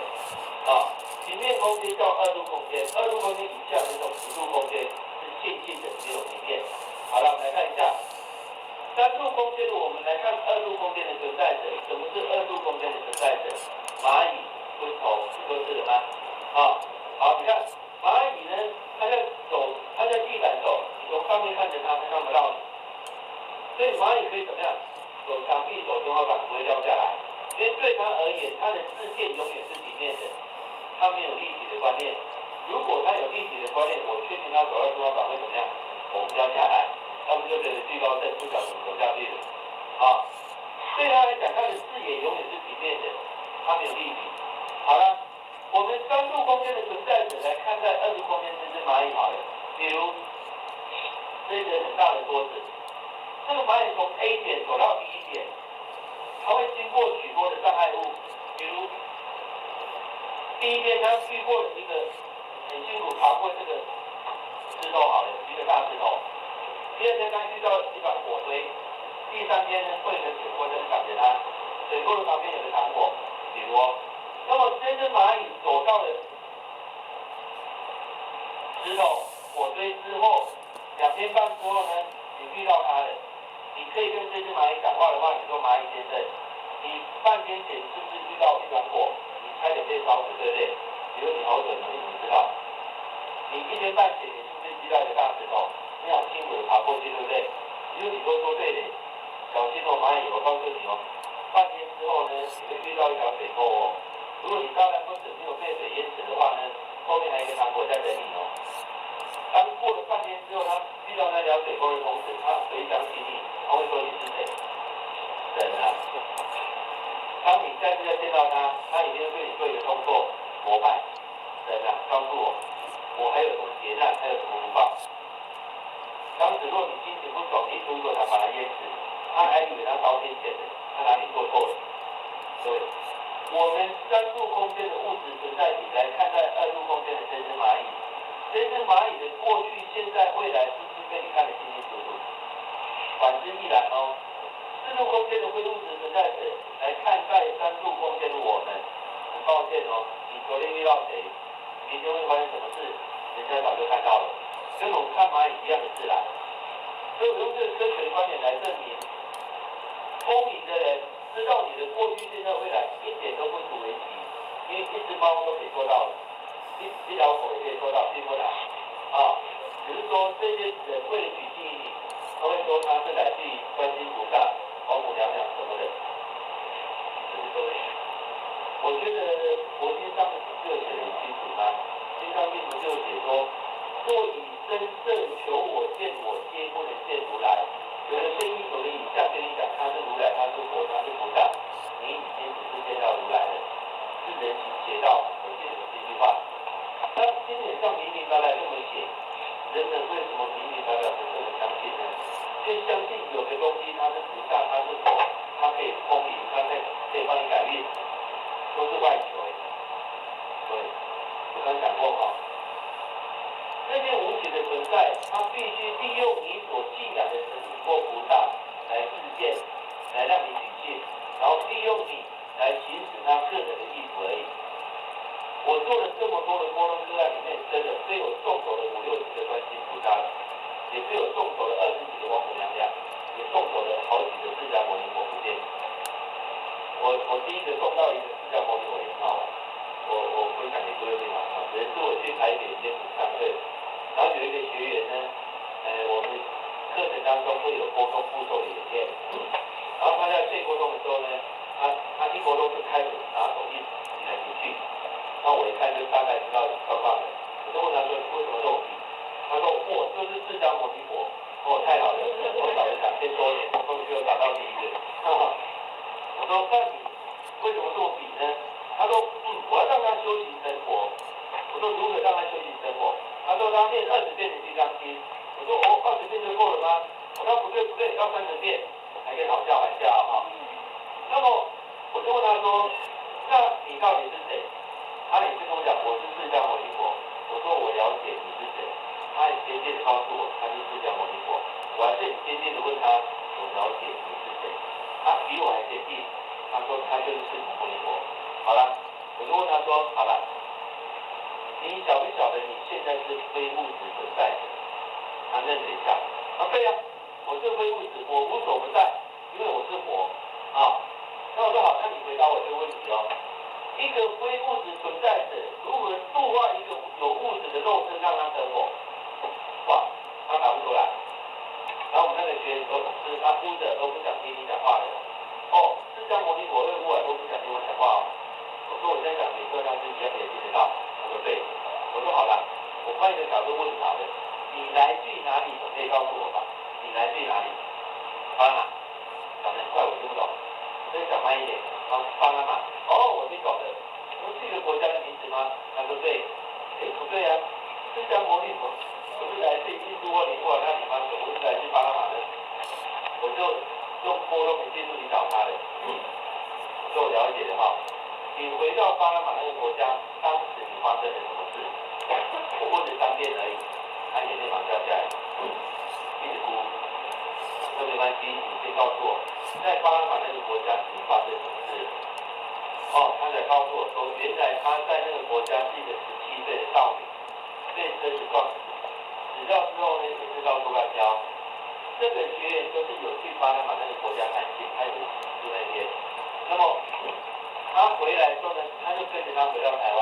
啊。平面空间叫二度空间，二度空间以下的这种十度空间是线性的，没有平面。好了，我们来看一下。三度空间的，我们来看二度空间的存在者。什么是二度空间的存在者？蚂蚁、昆虫，都是的吗？啊，好，你看蚂蚁呢，它在走，它在地板走，你从上面看着它，它看不到你。所以蚂蚁可以怎么样？走墙壁、走天花板不会掉下来，因为对它而言，它的视线永远是平面的，它没有立体的观念。如果它有立体的观念，我确定它走到天花板会怎么样？我们掉下来。要不就得了惧高症，不晓得怎么走下去了。啊，对他来讲，他的视野永远是平面的，他没有立体。好了，我们三度空间的存在者来看待二度空间这只蚂蚁好了。比如这个很大的桌子，这个蚂蚁从 A 点走到 B 点，它会经过许多的障碍物，比如第一天它去过了一个很辛苦爬过这个石头好了，一个大石头。第二天他遇到一把火堆，第三天呢会有水锅在挡着他，水锅的旁边有个糖果，比如那么这只蚂蚁走到了石头火堆之后，2天半之后呢，你遇到它了，你可以跟这只蚂蚁讲话的话，你说蚂蚁先生，你半天前是不是遇到一团火，你差点被烧死，对不对？比如你好准，你怎么知道？你1天半前你是不是遇到一个大石头？你好辛苦的爬过去，对不对？因为你都说对的，小心哦，蚂蚁，我告诉你哦，半天之后呢，你会遇到一条水沟哦。如果你到然不死，没有被水淹死的话呢，后面还有一个糖果在等你哦。当过了半天之后，他遇到那条水沟的同时，他回想起你，他会说你是谁？人啊。当你再次再见到他，他一定会对你做一个动作，膜拜。人啊，告诉我，我还有什么劫难，还有什么福报？当时若你心情不爽，你如果他把他淹死，他还以为他烧天谴呢，他哪里做错了？对，我们三度空间的物质存在体来看待二度空间的这只蚂蚁，这只蚂蚁的过去、现在、未来是不是被你看得清清楚楚？反之亦然哦。四度空间的非物质存在者来看待三度空间的我们，很抱歉哦，你昨天遇到谁，明天会发生什么事，人家早就看到了。跟我们看蚂蚁一样的自然，所以我用这个科学的观点来证明，聪明的人知道你的过去、现在、未来一点都不足为奇，因为一只猫都可以做到了，一条狗也可以做到，并不难啊。只是说这些人为了举记忆你，他会说他是来自于观世音菩萨、王母娘娘什么的，只是各位，我觉得佛经上面不是有写得很清楚吗？经上面不就写说？若以真正求我见我，皆不能见如来。有的现一有的以下跟你讲，他是如来，他是佛，他是菩萨，你已经只是见到如来了，是人行邪道。我记得有这句话，他经典上明明白白这么写，人们为什么明明白白的这么相信呢？就相信有个东西它是菩萨，它是佛，它可以通灵，它可以帮你改运，都是外求。对，我刚讲过哈，那些无形的存在，它必须利用你所信仰的神明或菩萨来实现，来让你取信，然后利用你来行使他个人的意图而已。我做了这么多的波罗个案里面，真的虽有众筹的5、60的观世音菩萨，也是有众筹的20几个王母娘娘，也众筹了好几个释迦牟尼佛不见。我第一个送到一个释迦牟尼佛也很好玩，我分享给各位听啊，有一次我去台北天府上课，然后有一个学员呢，我们课程当中会有沟通步骤的演练，然后他在最沟通的时候呢，他一沟通就开始拿手一挤来挤去，那我一看就大概知道状况了，我就问他说你为什么肉体？他说我就是释迦牟尼佛，太好了，我找了3000多年，终于就找到第一个，我说那你为什么这么比呢？他说我要让他修行成佛。我说如何让他修行成佛？他说他念20遍的金刚经。我说20遍就够了吗？我说不对，要30遍，还可以讨价还价哈。那么我就问他说，那你到底是谁？他也是跟我讲我是释迦牟尼佛。我说我了解你是谁。他很坚定的告诉我他是释迦牟尼佛。我还是很坚定的问他我了解你是谁。他比我还坚定，他说他就是释迦牟尼佛。好了，我就问他说好了。你晓不晓得你现在是非物质存在的？他愣了一下，对呀，我是非物质，我无所不在，因为我是佛啊。那我说好，那你回答我这个问题哦。一个非物质存在者如何度化一个有物质的肉身，让他得佛？哇，他答不出来。然后我们那个学员说，是他哭着都不想听你讲话了。释迦牟尼佛会忽然都不想听我讲话哦。我说我在讲每个让自己也可以听得到。他说对。我说好了，我换一个角度问好了，你来自于哪里？总可以告诉我吧？你来自于哪里？巴拿马。讲得很快，我听不懂。所以讲慢一点。巴拿马。我听懂了。我说是一个国家的名字吗？他说对。不对啊，释迦牟尼佛不是来自印度或尼泊尔那里吗？我是来自巴拿马的。我就用波罗蜜技术引导他的。我说我了解的哈。你回到巴拿马那个国家，当时你发生了什么事？我问了3遍而已，他眼泪马上掉下来，一直哭。说没关系，你先告诉我，在巴拿马那个国家你发生什么事？他才告诉我说，原来他在那个国家是一个17岁的少女，被车子撞死。死掉之后呢，也是到处乱飘。这个学员就是有去巴拿马那个国家探亲，他有住那边。那么他回来之后呢，他就跟着他回到台湾，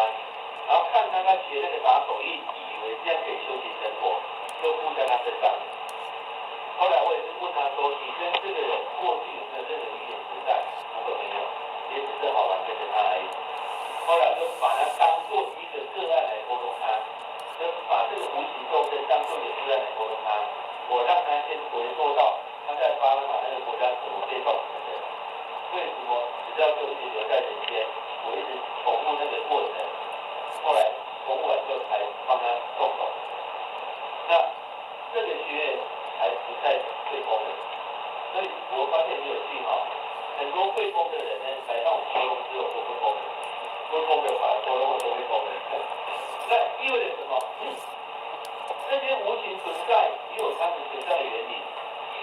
然后看他学那个打手印，以为这样可以修行成佛，就附在他身上。后来我也是问他说，你跟这个人过去有没有任何一点实在？他说没有，也只是好玩跟着他而已。后来就把他当做一个个案来沟通他，就把这个无形众生当做一个个案来沟通他。我让他先回溯到他在巴拿马那个国家怎么被撞死的。为什么只要就一直留在人间？我一直重复那个过程，后来重复完之后才帮他动手。那这个学员才不再会疯了。所以我发现很有趣哈，很多会疯的人呢，来让我沟通之后都会疯的，会疯的反而沟通都会疯的。那意味着什么？这些无形存在也有它们存在的原理。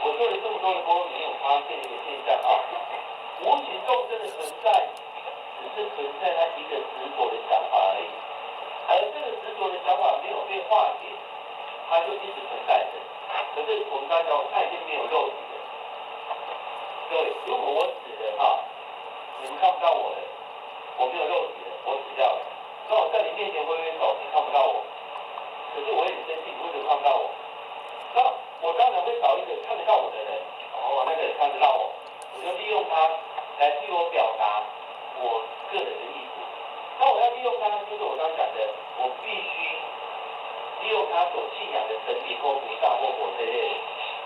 我做了这么多的功，你有发现一个现象啊？无形众生的存在，只是存在他一个执着的想法而已，而这个执着的想法没有被化解，它就一直存在着。可是我们刚才讲，它已经没有肉体了。各位，如果我死了哈，你们看不到我了，我没有肉体了，我死掉了。那我在你面前挥挥手，你看不到我。可是我也很生气，你为什么看不到我？那我当然会找一个看得到我的人，那个人看得到我，我就利用他来替我表达我个人的意思。那我要利用他，就是我刚讲的，我必须利用他所信仰的神明或菩萨或佛这类，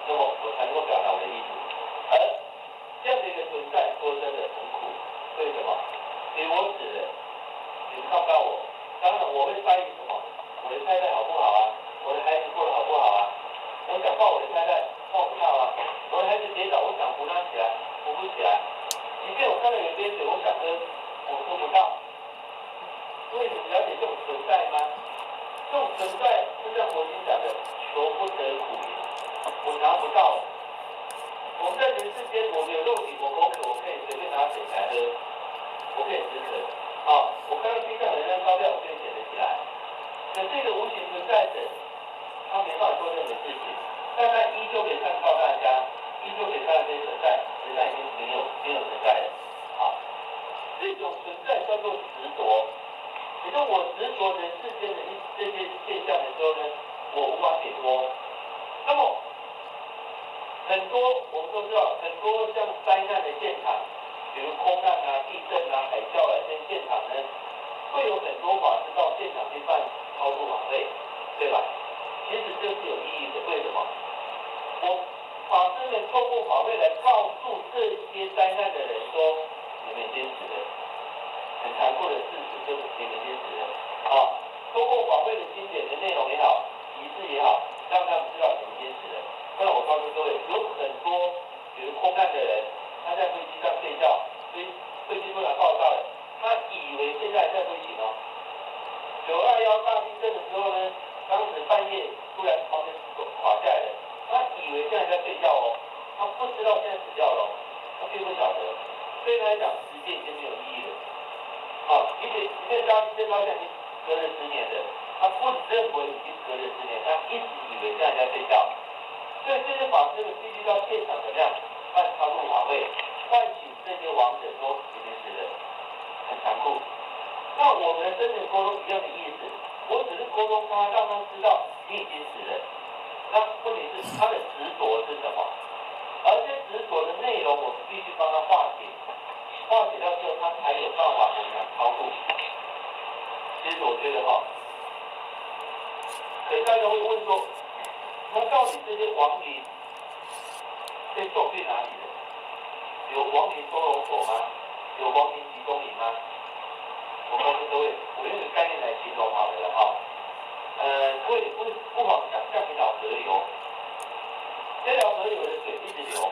那么我才能够表达我的意思。而这样的一个存在，说真的很苦。为什么？因为我死了，你们看不到我。当然我会在意什么？我的太太好不好啊？我的孩子过得好不好啊？我想抱我的太太，抱不到啊。我的孩子跌倒不起来。即便我看到有一杯水，我想喝，我喝不到。所以你们了解这种存在吗？这种存在就像佛经讲的，求不得苦也，我拿不到。我们在人世间，我有肉体，我口渴，我可以随便拿水来喝，我可以止渴。我看到地上有人烧掉，我可以捡得起来。可是一个无形存在者，他没办法做任何事情，但他依旧可以看到大家，依旧可以看到这些存在，实在已经没有存在了。这种存在叫做执着。也就是我执着人世间的这些现象的时候呢，我无法解脱。那么很多我们都知道，很多像灾难的现场，比如空难啊、地震啊、海啸啊，这些现场呢，会有很多法师到现场去办超度法会，对吧？其实这是有意义的。为什么？法师们透过法会来告诉这些灾难的人说，你们坚持的。很残酷的事实就是你们坚持的。透过法会的经典的内容也好，仪式也好，让他们知道你们坚持的。那我告诉各位，有很多比如空难的人，他在飞机上睡觉，飞机突然爆炸了，他以为现在在飞行哦。921大地震的时候呢，当时半夜突然房间垮下来了，他以为现在在睡觉哦，他不知道现在死掉了，他并不晓得。对他来讲，时间已经没有意义了。即便大地震到现在已经隔了10年了，他不认为已经隔了10年，他一直以为现在在睡觉。所以这些法师们必须到现场怎么样办超度法会，唤醒这些亡者说你们死了，很残酷。那我们的生前沟通一样的意思，我只是沟通他，让他知道你已经死了。那问题是他的执着是什么？而这些执着的内容，我们必须帮他化解，化解到之后，他才有办法怎么样超度。其实我觉得可能大家会问说，那到底这些亡灵被送去哪里了？有亡灵收容所吗？有亡灵集中营吗？我告诉各位，我用一个概念来形容好了各位不妨想象一条河流，这条河流的水一直流，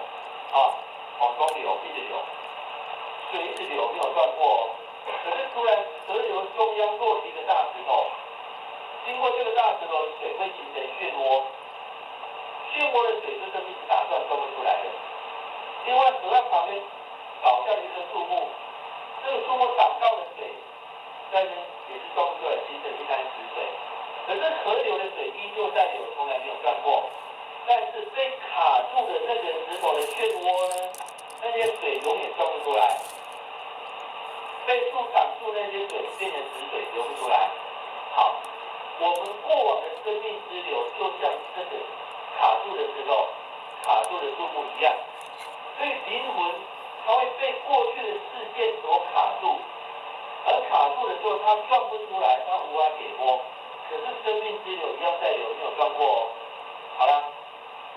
往东流一直流，水一直流没有断过可是突然河流中央落起一个大石头，经过这个大石头的水会形成漩涡，漩涡的水就这么一直打转收不出来的。另外河岸旁边倒下了一棵树木，这个树木挡到的水在那也是装不出来，形成一滩死水。可是河流的水依旧在流，从来没有断过。但是被卡住的那个石头的漩涡呢，那些水永远装不出来。被树挡住那些水变成死水，流不出来。好，我们过往的生命之流就像这个卡住的石头、卡住的树木一样，所以灵魂它会被过去的事件所卡住。而卡住的时候，它转不出来，它无法解脱。可是生命之流一样在流，没有断过哦。好了，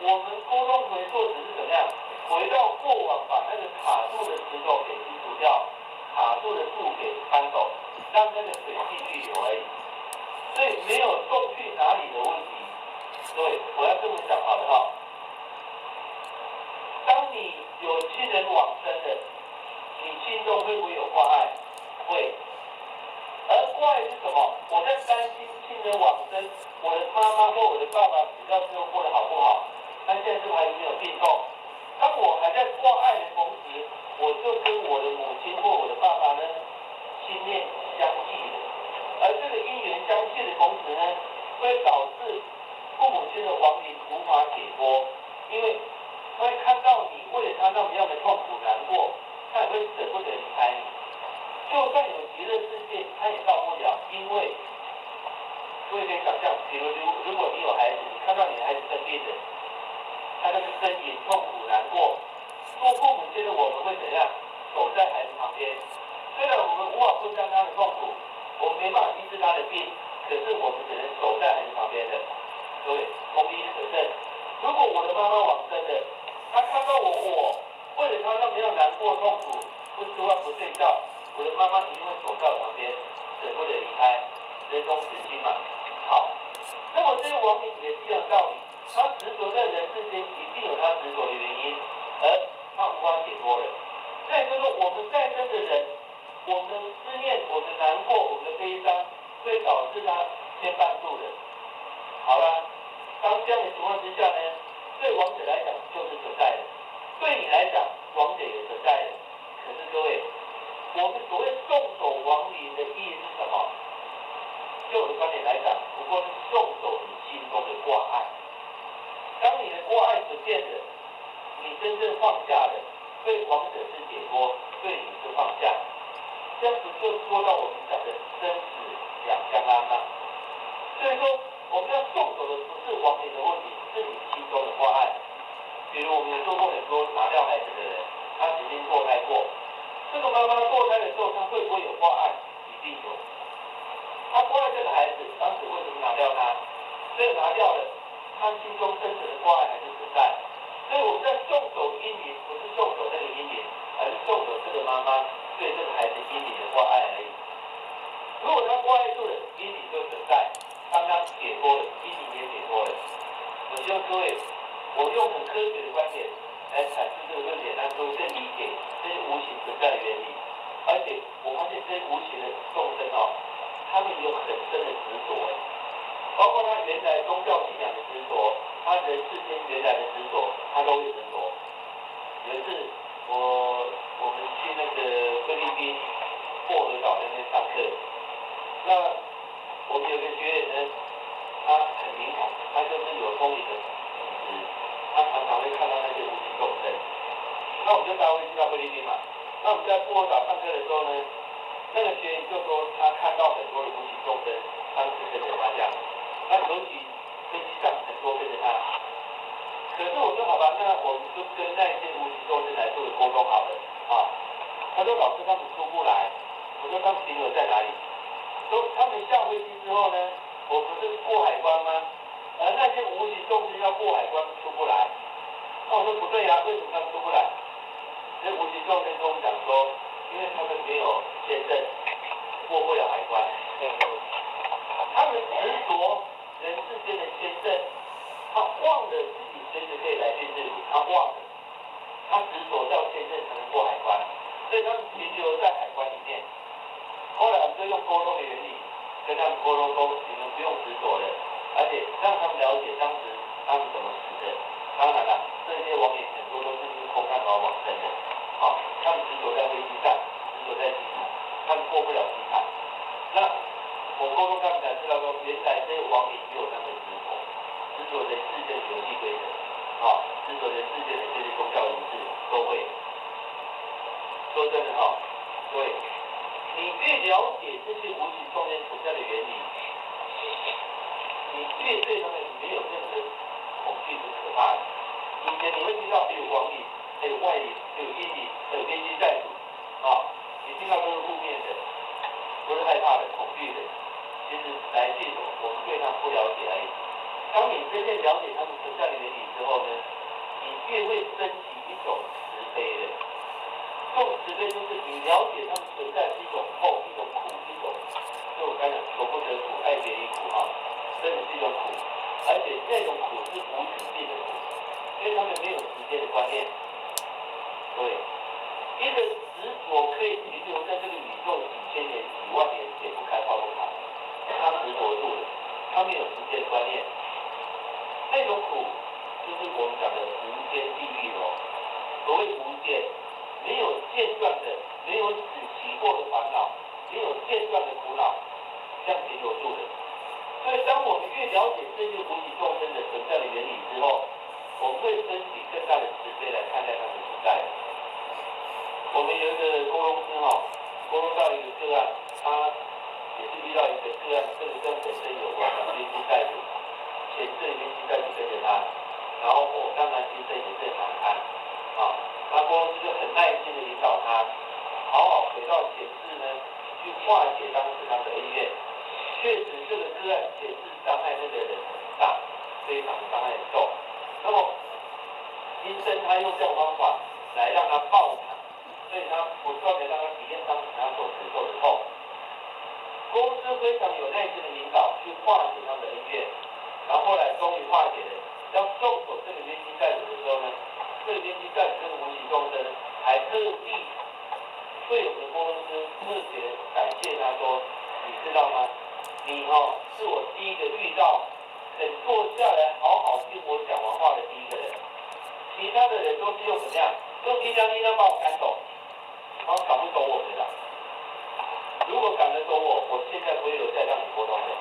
我们沟通回溯只是怎么样？回到过往，把那个卡住的石头给清除掉，卡住的树给搬走，让那个水继续流而已。所以没有送去哪里的问题。各位，我要这么讲好了当你有亲人往生的，你心中会不会有挂碍？会。而挂碍是什么？我在担心亲人往生，我的妈妈或我的爸爸死掉之后过得好不好？他现在是不是还有没有病痛？当我还在挂碍的同时，我就跟我的母亲或我的爸爸呢，心念相系的。而这个因缘相系的同时呢，会导致父母亲的亡灵无法解脱，因为他会看到你为了他那么样的痛苦难过，他也会舍不得离开你。就算有极乐世界，他也到不了，因为各位可以想象，比如如果你有孩子，你看到你的孩子生病了，他那个呻吟、痛苦、难过，做父母亲的我们会怎样？守在孩子旁边。虽然我们无法分担他的痛苦，我们没办法医治他的病，可是我们只能守在孩子旁边的。各位，同理可证。如果我的妈妈往生了，她看到我为了她那么样难过痛苦，不吃饭不睡觉，我的妈妈一定会守在我旁边，舍不得离开，人中慈心嘛。好，那么这个亡灵也是一样道理，他执着在人世间，一定有他执着的原因，而他无法解解脱了。再就是我们在生的人，我们的思念、我们的难过、我们的悲伤，会导致他牵绊住的。好了，当这样的情况之下呢，对亡者来讲就是存在的，对你来讲亡者也存在的。可是各位，我们所谓送走亡灵的意义是什么？就我的观点来讲，不过是送走你心中的挂碍。当你的挂碍不见了，你真正放下了，对亡者是解脱，对你是放下。这样子就说到我们讲的生死两相安嘛。所以说，我们要送走的不是亡灵的问题，是你心中的挂碍。比如我们有做过很多拿掉孩子的人，他曾经堕胎过，这个妈妈堕胎的时候，她会不会有挂碍？一定有。她挂碍这个孩子，当时为什么拿掉他？所以拿掉了，他心中真实的挂碍还是存在。所以我们在送走阴灵，不是送走那个阴灵，而是送走这个妈妈对这个孩子阴灵的挂碍而已。如果他挂碍住了，阴灵就存在；当他解脱了，阴灵也解脱了。我希望各位，我用很科学的观点来阐述这个论点，让各位更理解这些无形存在的原理。而且我发现这些无形的众生他们有很深的执着，包括他原来宗教信仰的执着，他人世间原来的执着，他都会执着。有一次我们去那个菲律宾薄荷岛那边上课，那我们有个学员呢，他很灵感，他就是有通灵的体质，他常常会看到那些无形众生。那我们就搭飞机到菲律宾嘛，那我们在薄荷岛上课的时候呢，那个学员就说他看到很多的无形众生，当时跟着他这样，那尤其飞机上很多跟着他。可是我说好吧，那我们就跟那些无形众生来做个沟通好了啊。他说老师他们出不来，我说他们停留在哪里？说他们下飞机之后呢，我不是过海关吗？而那些无形众生要过海关出不来。那我说不对啊，为什么他们出不来？那无形众生跟我们讲说，因为他们没有签证，过不了海关。他们执着人世间的签证，他忘了自己随时可以来去自如，他忘了，他执着到签证才能过海关，所以他们停留在海关里面。后来我们就用沟通的原理跟他们沟通说，你们不用执着了，而且让他们了解当时他们怎么死的。当然了，这些网友很多都是因为空难而往生的，他们执着在飞机上，执着在机场，他们过不了机场。那我沟通他们才知道说，原来这些网友也有他们的执着人世间的游戏规则，执着人世间的这些宗教仪式都会。说真的各位，你越了解这些无形众生存在的原理，你越对他们没有任何恐惧是可怕的。以前你会听到还有亡灵，还有外灵，还有阴灵，还有冤亲债主，你听到都是负面的，都是害怕的、恐惧的。其实来自于我们对他们不了解而已。当你真正了解他们存在的原理之后呢，你越会升起一种慈悲的。这种慈悲就是你了解他们存在是一种痛、一种苦、一种，就我刚才求不得苦，爱别离苦真的是一种苦，而且那种苦是无止境的苦，因为他们没有时间的观念。对，一个执着可以停留在这个宇宙几千年、几万年解不开化工厂，他执着住了，他没有时间观念。那种苦就是我们讲的无间地狱所谓无间，没有间断的、没有止息过的烦恼，没有间断的苦恼，这样停留住的。所以，当我们越了解这些无形众生的存在的原理之后，我们会升起更大的慈悲来看待他们的存在。我们有一个沟通师沟通到一个个案，他也是遇到一个个案，这个跟本身有关的冤亲债主，前世冤亲债主跟着他，然后当然今生也是很难堪那沟通师就很耐心的引导他，好好回到前世呢，去化解当时他们的恩怨。确实，这个个案前世伤害那个人很大，非常伤害很重。那么，今生他用这种方法来让他报偿，所以他不断的让他体验当时他所承受的痛。公司非常有耐心的引导，去化解他们的恩怨，然后后来终于化解了。要送走这个冤亲债主的时候呢，这个冤亲债主这个无形众生，特地对我们的郭公司特别感谢他说，你知道吗？你是我第一个遇到肯坐下来好好听我讲完话的第一个人，其他的人都是用怎么样？用一张把我赶走，然后赶不走我的啦。如果赶得走我，我现在不会留下让你沟通的。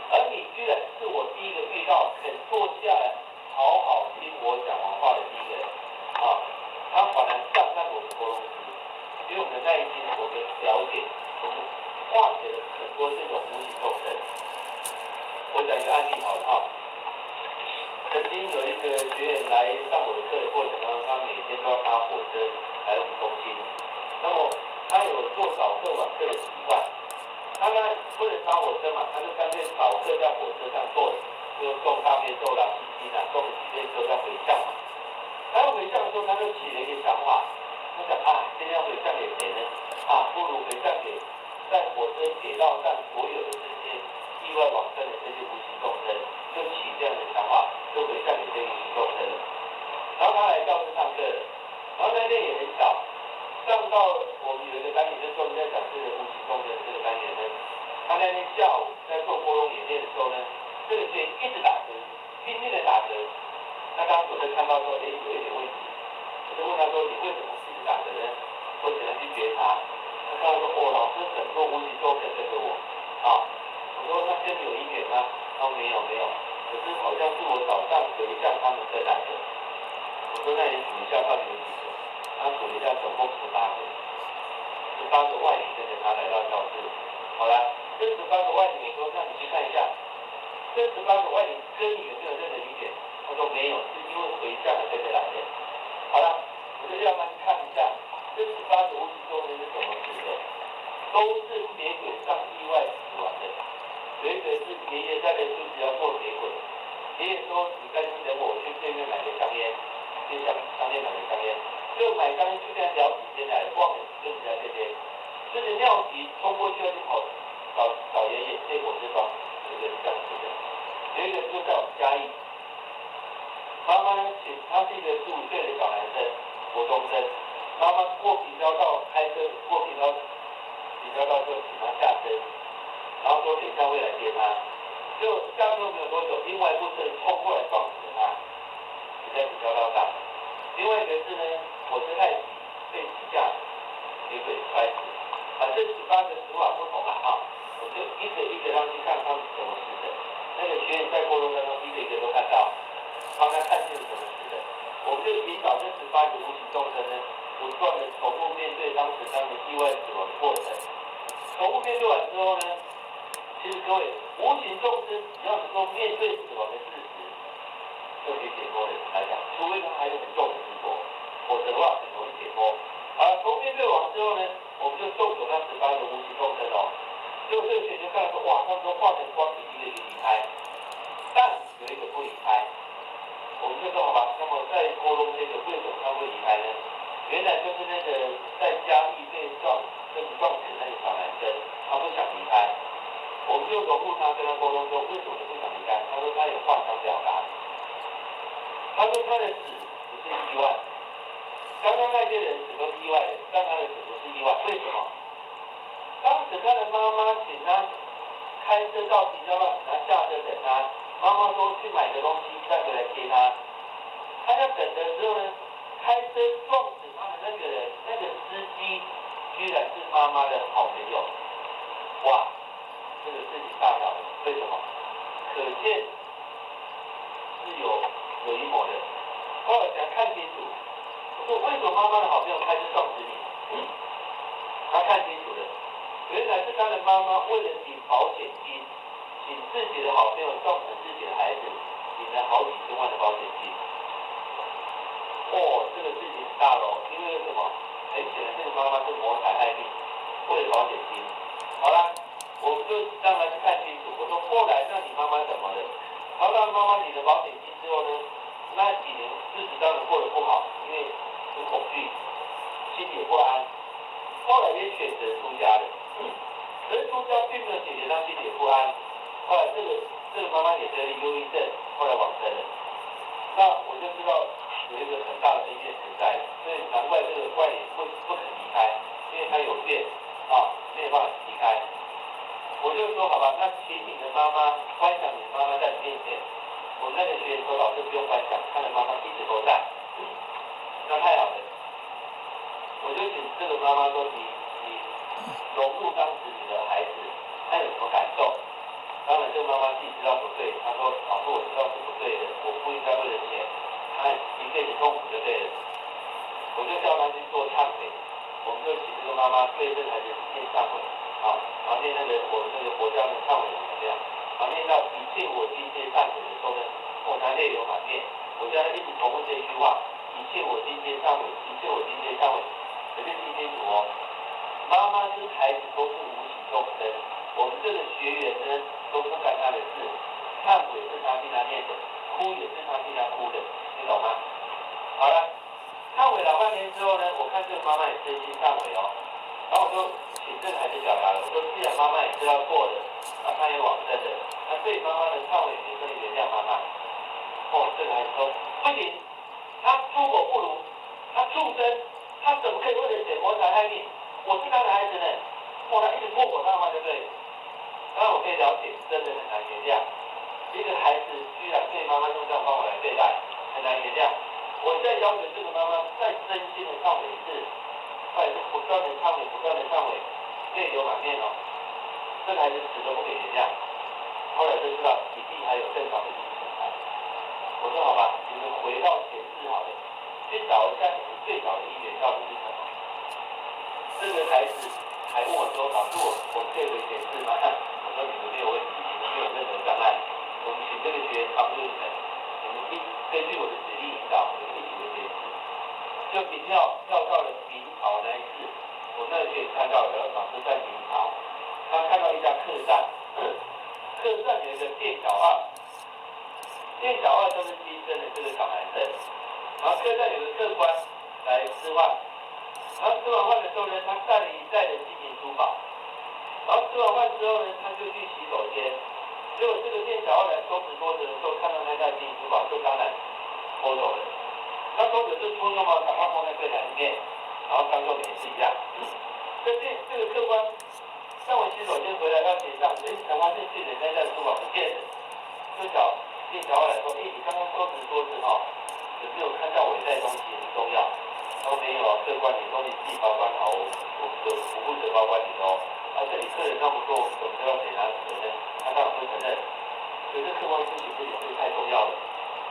而你居然是我第一个遇到肯坐下来好好听我讲完话的第一个人他反而上我们公司，因为我们的耐心，我们了解，我们化解了很多这种无形众生。我讲一个案例好了曾经有一个学员来上我的课的过程当中，他每天都要搭火车来我们中心。那么他有做早课晚课的习惯，他呢不能搭火车嘛，他就干脆早课在火车上做，就送大便咒啦、心经啦，送了几遍之后再回向嘛。他要回向的时候，他就起了一个想法，他想今天要回向给谁呢？不如回向给在火车铁道上所有的这些意外往生的这些无形众生，就起这样的想法，就回向给这些无形众生了。然后他来教室上课，然后那天也很巧，上到我们有一个单元，就是专门在讲这个无形众生的这个单元呢。他那天下午在做波龙演练的时候呢，这个学员一直打嗝，拼命的打嗝。那当主任看到说，有一点问题，我就问他说，你为什么一直打嗝呢？我只能去觉察。他看到说，老师很多无形众生跟着我我说那跟你有因缘吗？他说没有，可是好像是我早上回向他们跟来的。我说那你数一下到底有几个？他数了一下，总共18个外领跟着他来到教室。好了，这18个外领，我说那你去看一下，这18个外领跟你有没有任何因缘？他说没有，是因为回向跟着来的。好了，我就要慢慢看一下，这18个无形众生是怎么死的，都是铁轨上意外死亡的。有一个是爷爷在的就是要坐铁轨，爷爷说你赶紧等我去对面买个香烟，去商店买个香烟，就买香烟去跟他聊几天来，忘了跟人家这些，就是尿急冲过去要去找爷爷，结果就撞死，有一个是这样子的，有一个就在我们嘉义。妈妈呢，他是一个15岁的小男生，国中生。妈妈过平交道开车过平交道就请他下车，然后说等一下会来接他。就下车没有多久，另外一部车冲过来撞死了他，死在平交道上。另外一个是呢，火车太挤，被挤下铁轨摔死。这18个死法不同我就一个一个让去看他们怎么死的。那个学员在过程当中一个一个都看到。帮他看清楚怎么死的，我们就引导这18个无形众生呢，不断的重复面对当时他们意外死亡的过程。重复面对完之后呢，其实各位，无形众生只要能够面对死亡的事实，就可以解脱的来讲，除非他还有很重的执着，否则的话很容易解脱。好了，从面对完之后呢，我们就送走那18个无形众生结果这个学就看到说，哇，他们都化成光体一个离开，但有一个不离开。我们就说好吧，那么在沟通这个为什么他会离开呢？原来就是那个在嘉义被撞死那个小男生，他不想离开。我们就融入他，跟他沟通说，为什么你不想离开？他说他有话想表达。他说他的死不是意外，刚刚那些人死都是意外的，但他的死不是意外，为什么？当时他的妈妈请他开车到平交道，请他下车等他。妈妈说去买个东西再回来接他。他在等的时候呢，开车撞死他的那个人，那个司机居然是妈妈的好朋友。哇，这个事情大条了，为什么？可见是有阴谋的。后来想看清楚，我说为什么妈妈的好朋友开车撞死你？他看清楚了，原来是他的妈妈为了领保险金。请自己的好朋友撞死自己的孩子，领了好几千万的保险金。这个事情很大因为什么？很显然这个妈妈是谋财害命，为了保险金。好了，我们就让他去看清楚。我说后来那你妈妈怎么了？他让妈妈领了保险金之后呢，那几年日子当然过得不好，因为很恐惧，心里不安。后来也选择出家了，可是出家并没有解决他心里不安。后来这个妈妈也得了忧郁症，后来往生了。那我就知道有一个很大的恩怨存在，所以难怪这个外领不妈妈，观想你的妈妈在你面前。我那个学员说，老师不用观想，他的妈妈一直都在。那太好了，我就请这个妈妈说，你融入当时你的孩子，他有什么感受？当然，这个妈妈自己知道不对，她说：“老师，我知道是不对的，我不应该为了钱，她一辈子痛苦就对了。”我就叫她去做忏悔，我们就请这个妈妈对这个孩子念忏悔，啊，然后念我们那个佛教的忏悔文怎么样？然后念到一切我今天忏悔的时候呢，她泪流满面。我叫她一直重复这一句话：一切我今天忏悔，一切我今天忏悔。可是听清楚哦，妈妈跟孩子都是无形众生。我们这个学员呢，都不干他的事，忏悔是他替他念的，哭也是他替他哭的，你懂吗？好了，忏悔老半天之后呢，我看这个妈妈也真心忏悔哦，然后我就请这个孩子表达了，我说既然妈妈也知道错了，那她也往生了，那对妈妈的忏悔也可以原谅妈妈。这个孩子说不行，他猪狗不如，他畜生，他怎么可以为了钱谋财害命？我是他的孩子呢，他一直破口大骂，对不对？当然我可以了解，真的很难原谅。一个孩子居然对妈妈用这种方法来对待，很难原谅。我再要求这个妈妈再真心的忏悔一次，或者是不断的忏悔，不断的忏悔，泪流满面哦。这个孩子死都不给原谅。后来就知道一定还有更少的因存在。我说好吧，你们回到前世好了，去找一下你们最早的因缘到底是什么。这个孩子还问我说：“老师，我可以回前世吗？”我说：“你们没有问题，你们没有任何障碍。我们请这个学员帮助你们，你们根据我的指令引导，你们一起回前世。”就跳到了明朝那一次，我那个学员看到了，老师在明朝，他看到一家客栈，客栈有一个店小二，店小二就是今生的这个小男生，然后客栈有个客官来吃饭。然后吃完饭的时候呢，他带了一袋的金银珠宝。然后吃完饭之后呢，他就去洗手间。结果这个店小二来收拾桌子的时候，看到那袋金银珠宝，就当然偷走了。他偷走就匆匆忙赶快放在柜台里面，然后当做没事一样。这个客官上完洗手间回来要结账，才发现自己的那袋珠宝不见了。就店小二来说：“你刚刚收拾桌子哦，有没有看到我一袋东西很重要？”他说：“没有啊，客官，你东西自己保管好，我负责保管你哦。这里客人那么多，我们怎么都要给他承认？他当然会承认。可是客官不行，这个太重要了，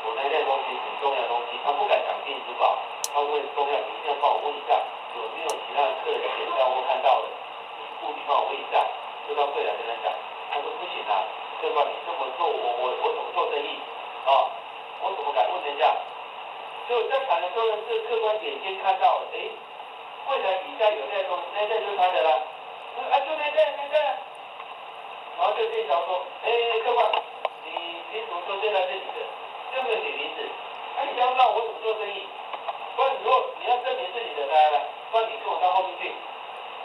我那袋东西很重要的东西，他不敢讲金银珠宝，他问重要，你一定要帮我问一下，有没有其他的客人捡到或看到的？你务必帮我问一下。”就到柜台跟他讲，他说：“不行啊，客官，你这么做，我怎么做生意啊？我怎么敢问人家？”所以在谈的时候呢，这个客官眼尖看到了，柜台底下有袋东西，那袋就是他的啦。就那袋。然后这个店长说：“客官，你怎么说这袋是你的？这没有写名字。你这样让我怎么做生意？不然如果你要证明是你的，来，不然你跟我到后面去，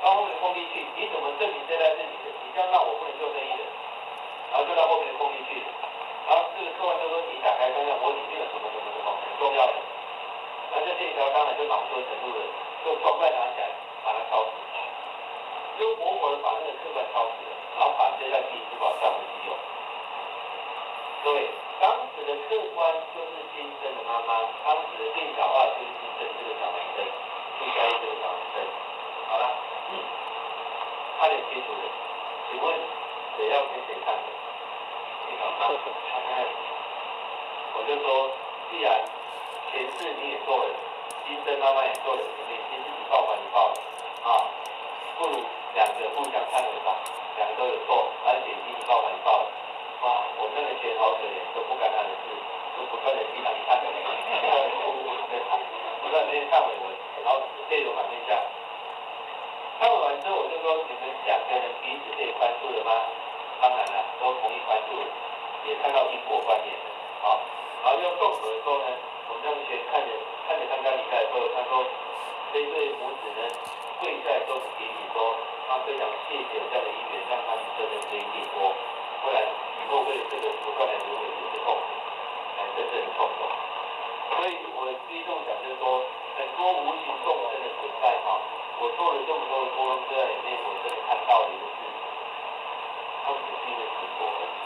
到后面的空地去，你怎么证明这袋是你的？你这样让我不能做生意的。”然后就到后面的空地去了。然后这个客官就说：“你打开看看，我里面有什么很重要的。”然后这店小当然就恼羞成怒了，就装袋拿起来把它烧死，就活活的把那个客官烧死了，然后把这袋金银珠宝占为己有。各位，当时的客官就是今生的妈妈，当时的店小二就是今生这个小男生，去交易这个小男生。好了，差点清楚了，请问谁要给谁看的？你懂吗？我就说，既然前世你也做了，今生妈妈也做了，你们已经自己报还你报了啊，不如两个互相忏悔吧，两个都有错，而且已经报还你报了。哇，我那个学员好可怜，都不干他的事，都不断的替他忏悔，不断的忏悔文，然后泪流满面下。忏悔完之后，我就说你们两个人彼此可以宽恕了吗？当然了，都同意宽恕了，也看到因果关联了啊。然后用动手的时候呢，我们那个学员看着他家离开的时候，他说这对母子呢跪在都是顶礼说，他非常谢谢这样的因缘，让他们真的可以解脱，不然以后为了这个不断的轮回也是痛苦，真正的痛苦。所以我第一种讲就是说，很多无形众生的存在哈，我做了这么多的功课在里面，我真的看到了一个事实，他们只是因为执着而已。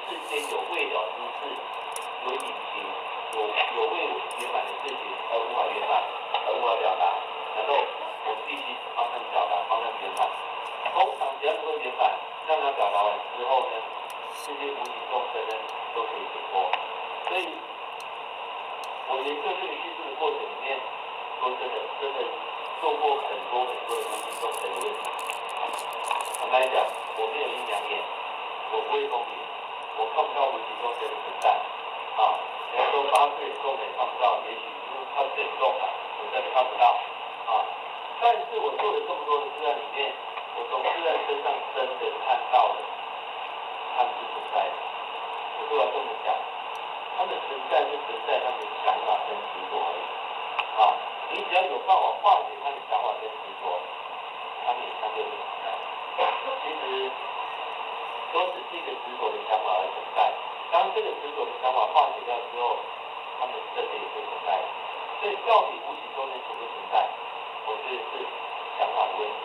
世间有未了之事，有隐情，有未圆满的事情而无法圆满，而无法表达，然后我必须帮他们表达，帮他们圆满。通常只要能够圆满，让他表达完之后呢，这些无形众生呢都可以解脱。所以，我研究这个技术的过程里面，说真的做过很多的无形众生的问题。坦白讲，我没有阴阳眼，我不会通灵，我看不到无形众生的存在。人家说八字眼重的也看不到，也许因为他是很重的，我真的看不到。但是我做了这么多的个案里面，我从个案身上真的看到了他们是存在的。我就要这么讲，他们存在是存在他们的想法跟执着而已。你只要有办法化解他的想法跟执着，他们也相对会存在。其实都只是一个执着的想法而存在。当这个执着的想法化解掉之后，他们真的也会存在。所以到底无形中间存不存在，我觉得是想法的问题。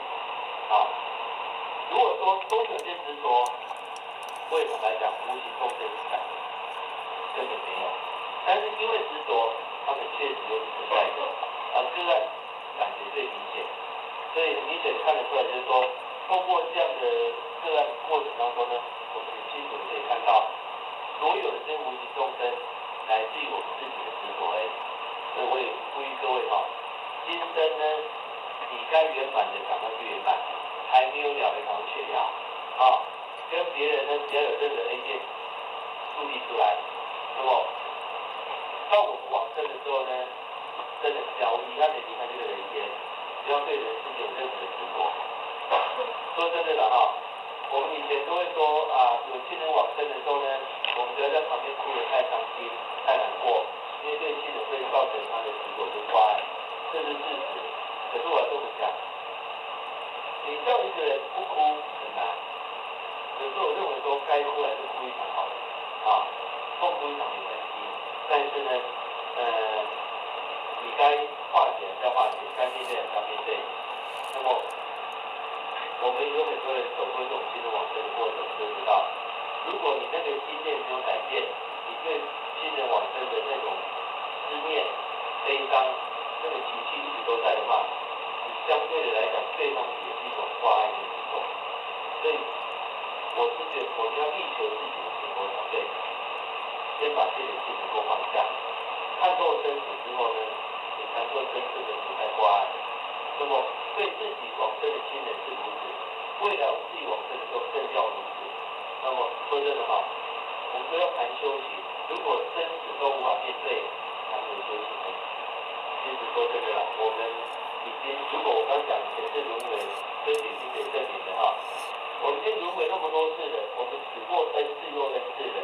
如果说都有些执着，我也坦白讲，无形中间是感觉根本没有。但是因为执着，他们确实又是存在的，个案感觉最明显。所以很明显看得出来，就是说，透过这样的个案过程当中呢，我们很清楚的可以看到，所有的这些无形众生来自于我们自己的执着而已。所以我也呼吁各位今生呢，你该圆满的赶快去圆满，还没有了的赶快去了。跟别人呢，只要有任何 A 件树立出来，那么到我们往生的时候呢，真的小遗憾的离开这个人间，不要对人世间有任何的执着。说真的了我们以前都会说有亲人往生的时候呢，我们不要在旁边哭得太伤心、太难过，因为对亲人会造成他的执着跟挂碍，这是事实。可是我要这么讲，你叫一个人不哭很难，可是我认为说该哭还是哭一场好了，痛哭一场没关系。但是呢，你该化解还是要化解，该面对还是要面对。那么我们有很多人走过这种亲人往生的过程，都知道，如果你那个心念没有改变，你对亲人往生的那种思念、悲伤，那个情绪一直都在的话，你相对的来讲，对方也是一种挂碍跟执着。所以，我是觉得我们要力求自己的解脱才对，先把自己的心能够放下，看透生死之后呢，你才能够真正的不再挂碍。那么对自己往生的亲人是如此，未来我们自己往生的时候更要如此。那么说真的我们都要谈修行，如果生死都无法面对，谈何修行呢？其实说真的我们已经，如果我刚讲前世轮回，身体已经可以证明的我们已经轮回那么多次了，我们死过 N 次又 N 次了，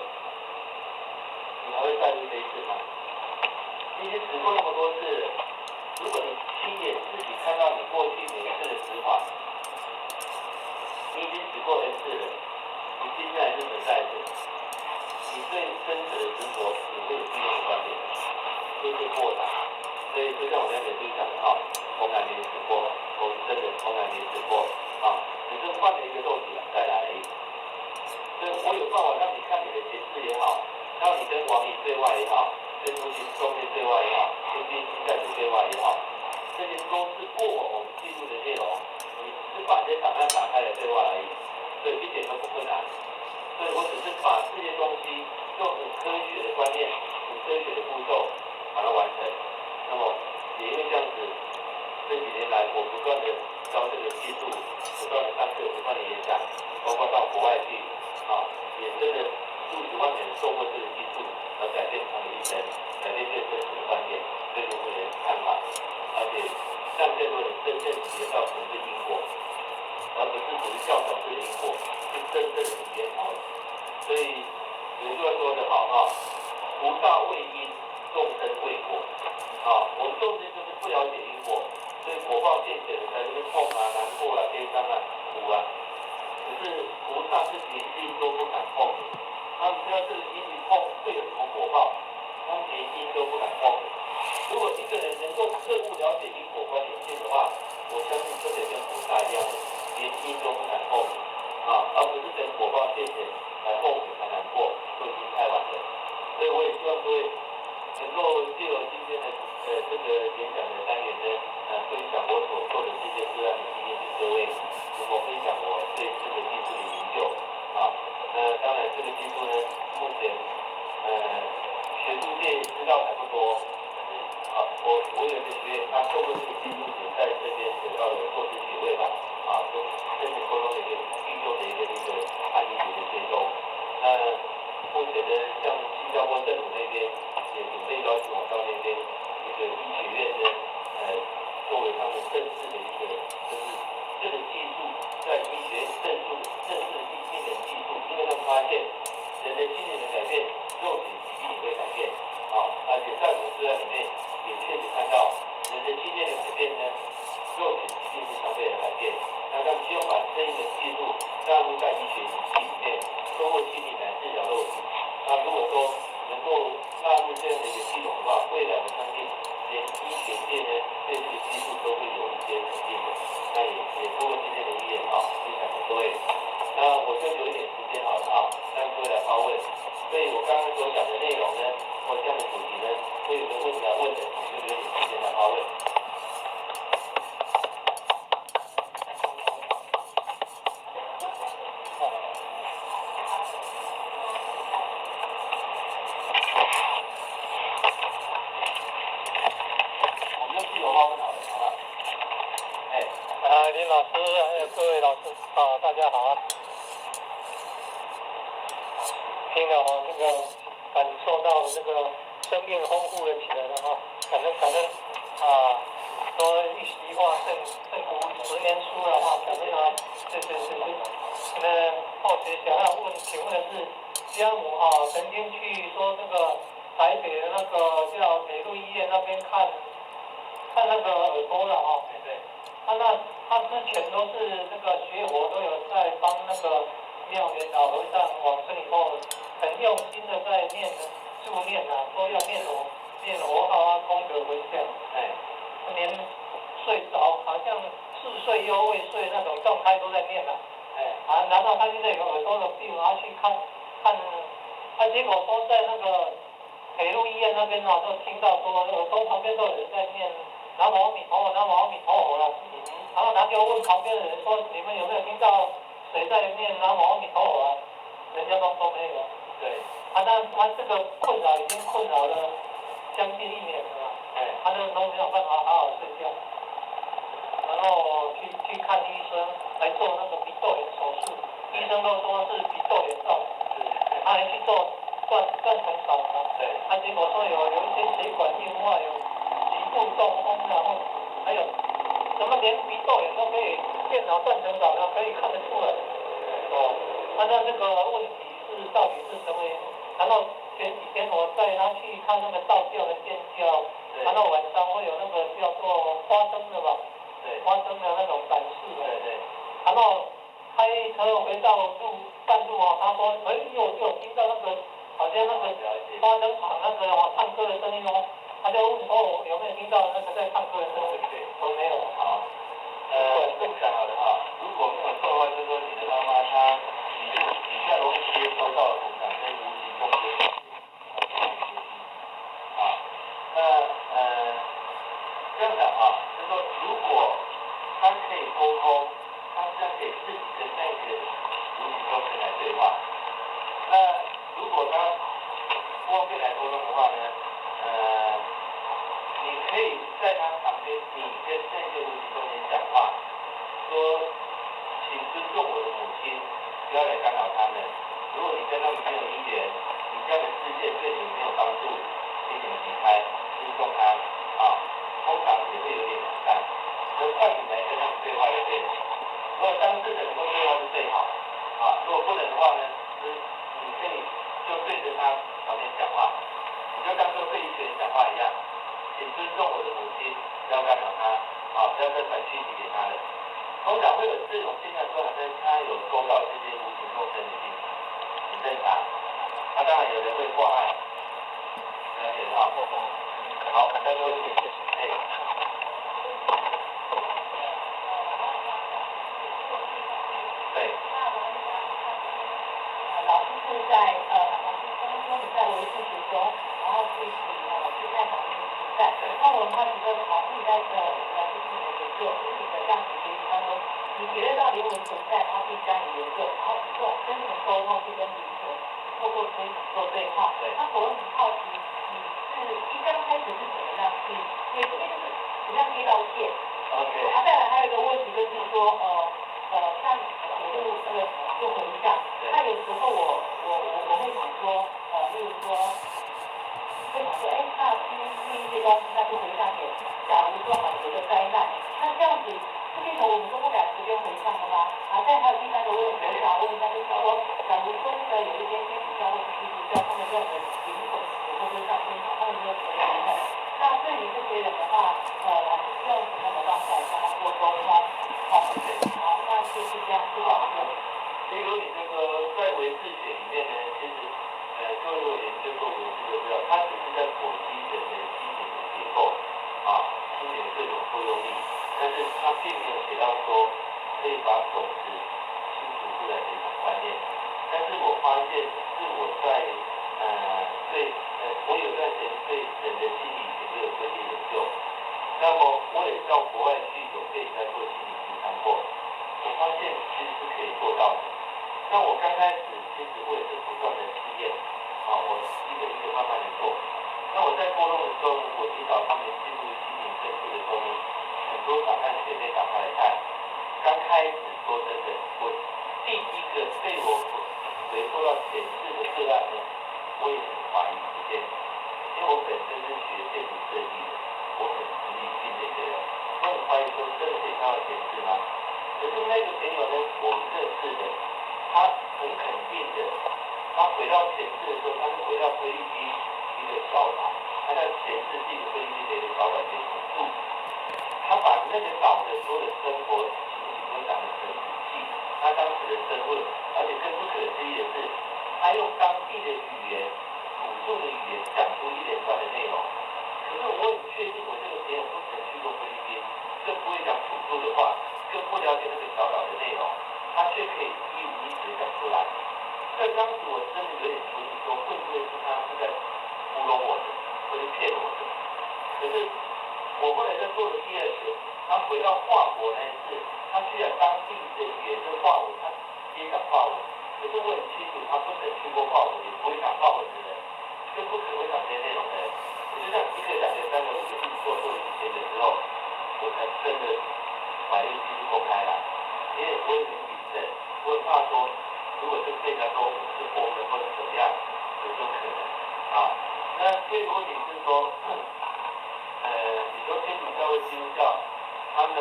你还会在乎这一次吗？你已经死过那么多次了。如果你亲眼自己看到你过去每一次的死法，你已经死过一次了，你今天还是存在着，你对生死的执着也会有不一样的观点，都是过的。所以就像我在本书讲的从来没死过，我们真的从来没死过只是换了一个肉体再来而已。所以我有办法让你看你的前世也好，让你跟王爷对外也好，跟中间对外也好，跟边境在主对外也好，这些都是过往我们记录的内容，你只是把这些档案打开来对外而已，所以一点都不困难。所以我只是把这些东西用很科学的观念、很科学的步骤把它完成。那么也因为这样子，这几年来我不断的教这个技术，不断的上课，不断的演讲，包括到国外去也真的数十万人受过这个技术，而改变他们一生，改变对生死的观点，对轮回的看法，而且让更多人真正体验到什么是因果，而不是只是教条式的因果，是真正的体验到的。所以有句话说得好菩萨为因，众生为果我们众生就是不了解因果，所以果报现前才会痛难过悲伤苦可是菩萨是连因都不敢碰的，他们知道这个因一碰会有什么果报，他们连因都不敢碰的。如果一个人能够彻悟了解因果关联性的话，我相信就得跟菩萨一样的，连因都不敢碰而不是等果报现前才后悔才难过。透过这个技术也在这边得到了硕士学位吧，跟深层沟通的一个运用的一个案例的一个追踪。那目前呢，像新加坡政府那边也准备邀请我到那边一个医学院呢，作为他们正式的一个，就是这个技术在医学正式的病人技术，因为他们发现人的心理的改变，肉体疾病也会改变，而且在我们资料里面也确实看到人的心念的改变呢，肉体疾病是相对的改变。那他们希望把这一个技术纳入在医学体系里面，通过心理来治疗肉体。那如果说能够纳入这样的一个系统的话，未来我相信连医学界呢对这个技术都会有一些肯定的。那也通过今天的医院分享给各位。那我就留一点时间好了让各位来发问。所以我刚刚所讲的内容呢，或这样的主题呢，会有个问题来问的，我就留点时间来发问。林老师，还有各位老师，大家好。听了这个感受到这个生命丰富了起来了感恩说一席话胜读10年书了感恩是。后学想要请问的是，家母曾经去说这个台北的那个叫北路医院那边看那个耳朵了对。他之前都是那个学佛都有在帮那个庙元老和尚往生以后，很用心的在助念说要念佛号功德回向。连睡着好像似睡又未睡那种状态都在念然后他现在有耳朵的病，去看，结果说在那个北路医院那边就听到说耳朵旁边都有人在念南无阿弥陀佛，南无阿弥陀佛了。然后他就问旁边的人说：“你们有没有听到谁在念南无阿弥陀佛？”人家都说没有。对。他这个困扰已经困扰了将近1年了。他都没有办法好好睡觉。然后去看医生，来做那个鼻窦炎手术。医生都说是鼻窦炎造成的。他还去做断层扫描。结果说有一些血管硬化，有局部中风，然后还有。怎么连鼻窦炎都可以电脑断层扫描可以看得出来？那这个问题到底是什么原因？然后前几天我带他去看那个道教的建教，然后晚上会有那个叫做花灯的吧，花灯的那种展示然后开车回到半路他说又听到那个好像那个花灯场那个唱歌的声音他就问说我有没有听到那个在唱歌的声音？我没有。这么讲好的如果没有错的话，就是说你的妈妈她比较容易接收到成长跟无形中的那这样讲就是说如果他可以沟通，他这样可以自己跟那个无形中生来对话。那如果他不方便来沟通的话呢，你可以在他旁边，你跟那些无形中人讲话，说，请尊重我的母亲，不要来干扰他们。如果你跟他们没有姻缘，你这样的事件对你没有帮助，请你们离开，尊重他通常也会有点冷淡。用换语来跟他们对话就对了。如果当事人能够对话是最好如果不能的话呢，你可以就对着他旁边讲话，你就当做对一个人讲话一样，请尊重我的母亲，不要干扰他不要再传讯息给他了。通常会有这种现象出来，但是他有收到这些无形众生的信息，很正常。当然有人会破案，了解好，大家谢谢。老师是在老师在维护途中，然后是在旁边在。那我们他觉得老师在就是合作，就是这样子学习当中，你觉得到灵魂存在，他必将你研究，然后做真诚沟通，去跟灵魂透过推理做对话。那我很好奇，你是一刚开始是怎么样去？因为这边就是很像接到线。OK。再来还有一个问题就是说，像我就回向，那有时候我会想说，例如说，会想说，那这一些东西，那就回向给，假如说有个灾难，那这样子，这边头我们都不敢随便回向的吗？再还有第三个问题，我想问一下，就是说，假如说有一些天主教或者基督教，他们认为灵魂或者上天堂，他们没有什么灵魂，那对于这些人的话，老师是用什么样的方式来跟他做沟通？好，那就是这样，谢谢老师。例如你这个在唯识学里面呢，其实各位如果研究过唯识就知道，它只是在剖析人的心理的结构心理的各种作用力，但是它并没有写到说可以把种子清除出来的一种观念。但是我发现是我在我有段时间对人的心理学也有做一些研究，那么我也到国外去有被人家做心理咨商过，我发现其实是可以做到的。那我刚开始其实我也是不断的试验，我一个一个慢慢的做。那我在沟通的时候，我引导他们进入心理深处的时候呢，很多法看学妹打开来看，刚开始说真的，我第一个被我回溯到前世的个案呢，我也很怀疑这件事，因为我本身是学建筑设计的，我很理性的一个人，我很怀疑说真的可以看到前世吗？可是那个朋友呢，我们认识的，他很肯定的，他回到前世的时候，他是回到菲律宾一个小岛，他在前世是一个菲律宾的一个小岛的土著，他把那个岛的所有的生活情形都讲得很仔细，他当时的生活，而且更不可思议的是，他用当地的语言，土著的语言讲出一连串的内容。可是我很确定，我这个朋友不曾去过菲律宾，更不会讲土著的话，更不了解那个小岛的内容，他却可以一五一十讲出来。所以当时我真的有点怀疑说，会不会是他是在糊弄我的，或者骗我的？可是我后来在做了第二次，他回到华国那一次，他居然当地的语言是华文，他直接讲华文。可是我很清楚，他不曾去过华文，也不会讲华文的人，更不可能会讲这些内容的人。我就这样一个、两个、三个、5个一直做了几天的时候，我才真的把这个记录公开了，因为我也很谨慎，我很怕说，如果是被人家说我是疯了或者怎么样，有这种可能那第二个问题是说，你说天主教或基督教，他们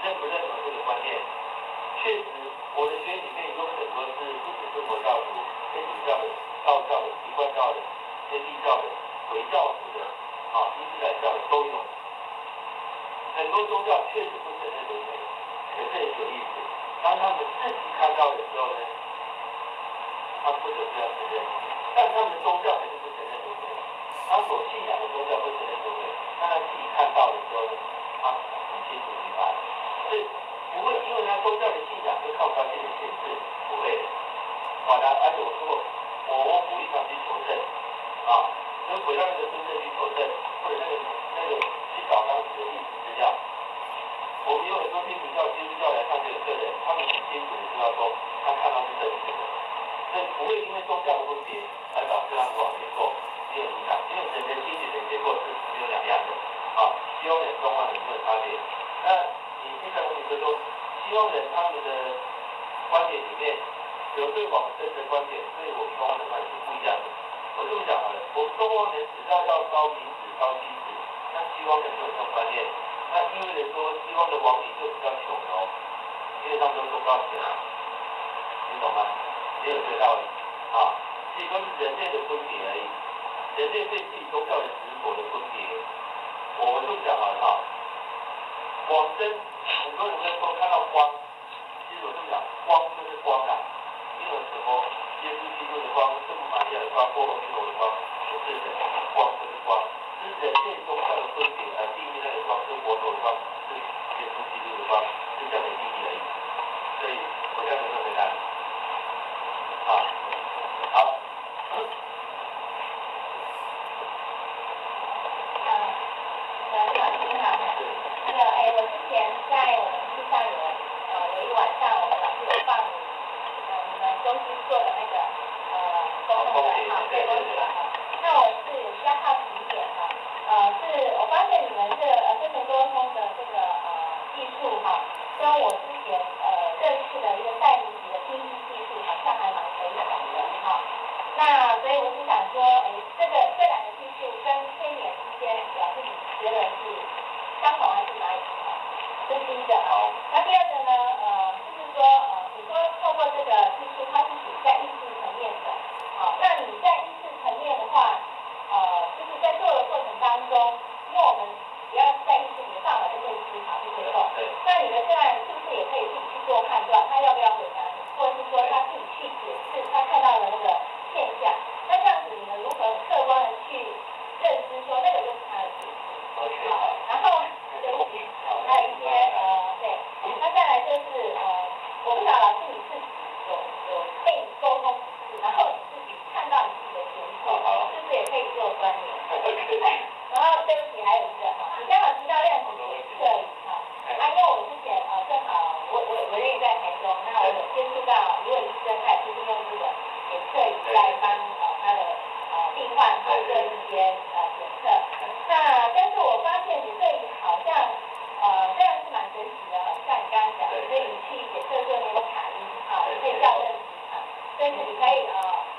认不认同这个观念？确实，我的学员里面有很多是不只是佛教徒、天主教的、道教的、一贯教的、天地教的、回教徒的、伊斯兰教的都有。很多宗教确实不承认轮回，可是很有意思。当他们自己看到的时候呢，他们不得不要承认，但他们的宗教还是不承认轮回。他所信仰的宗教不承认轮回，但他自己看到的时候呢，他很清楚明白。所以不会因为他宗教的信仰就靠他自己的前世，不会的。而且我说过，我鼓励他们去求证就回到那个村镇去求证，或者那个去找当时的历史资料。我们有很多天主教、基督教来上这个课的人，他们很清楚的知道说，他看到是真实的，所以不会因为宗教的分别而导致他无法联络，没有影响，因为人的心理的结构是没有两样的西方人、东方人没有差别。那你第三个问题就是说，西方人他们的观点里面有对往生的观点，对我们东方人观点是不一样的。我这么讲好了，我们东方人只要烧冥纸、烧金纸，那西方人没有这种观念，那意味着说西方的王民就比较穷因为他们都收不到钱你懂吗？也有这个道理所以都是人类的分别而已，人类对自己宗教的执着的分别。我这么讲好了往生，很多人会说看到光，其实我这么讲，光就是光没有什么耶稣基督的光、圣母玛利亚的光或弥陀的光，不是的，光就是光，是人类宗教的分别而定义那个光是佛陀的光，是耶稣基督的光，是这样的定义而已。所以我这样子回答你好。我之前在我们系上有一晚上，我们老师有放你们中心做的那个沟通的对公主那我是比较好奇一点是我发现你们这第一个。好。那第二个呢，就是说，你说透过这个技术，它是属于在意识层面的。好，那你在意识层面的话，就是在做的过程当中，因为我们只要是在意识，你的大脑就会思考，就会动。对。那你的个案是不是也可以自己去做判断，他要不要回答你，或者是说他自己去解释他看到的那个现象？那这样子你们如何客观的去认知说那个就是他的解释？ OK。好，然后对不起，还有一些对，那再来就是我不晓得老师你自己有被沟通，然后你自己看到你自己的情绪，是不是也可以做关联？然后对不起，还有一个你刚好提到量子检测因为我之前正好我人也在台中，那我有接触到一位医生，他也是利用这个检测仪来帮他的病患做一些检测。那但是我发现你这里好像虽然是蛮神奇的，像你刚刚讲，可以去检测出那个卡因你可以校正时甚至你可以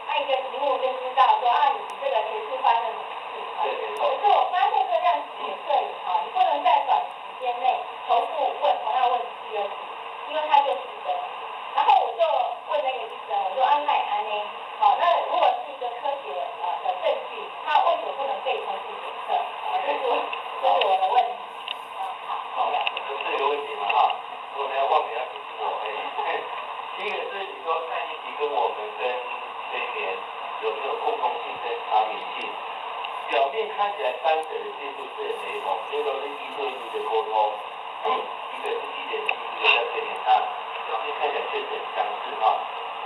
按一个题目就知道说你这个前世发生什么事可是我发现这样子检测仪你不能在短时间内重复问同样问题第二次，因为它就失真。然后我就问那个医生，我说那也安呢？那如果是一个科学的证据，它为什么不能被重复检测？这是我的问题。好，这个问题嘛如果没有忘了要提醒我。第一个是你说那一集跟我们跟催眠有没有共通性跟差别性？表面看起来三者的技术是很雷同，因为都是一对一的沟通，一个是1.7，一个在催眠上，表面看起来确实很相似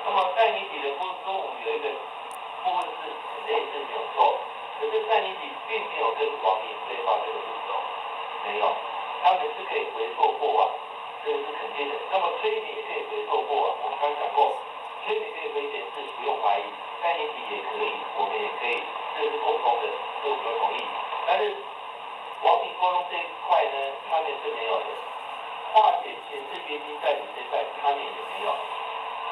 那么在你体的中午有一个部分是很类似没有错，可是在你体并没有跟王明对话这个步骤，没有，他们是可以回溯过往，这个是肯定的。那么催眠也可以回溯过往，我们刚讲过，催眠可以回前世，不用怀疑，在你体也可以，我们也可以，这是共通的，这我们都同意。但是王明沟通这一块呢，他们是没有的。化解前世冤亲债主这一块，他们也没有。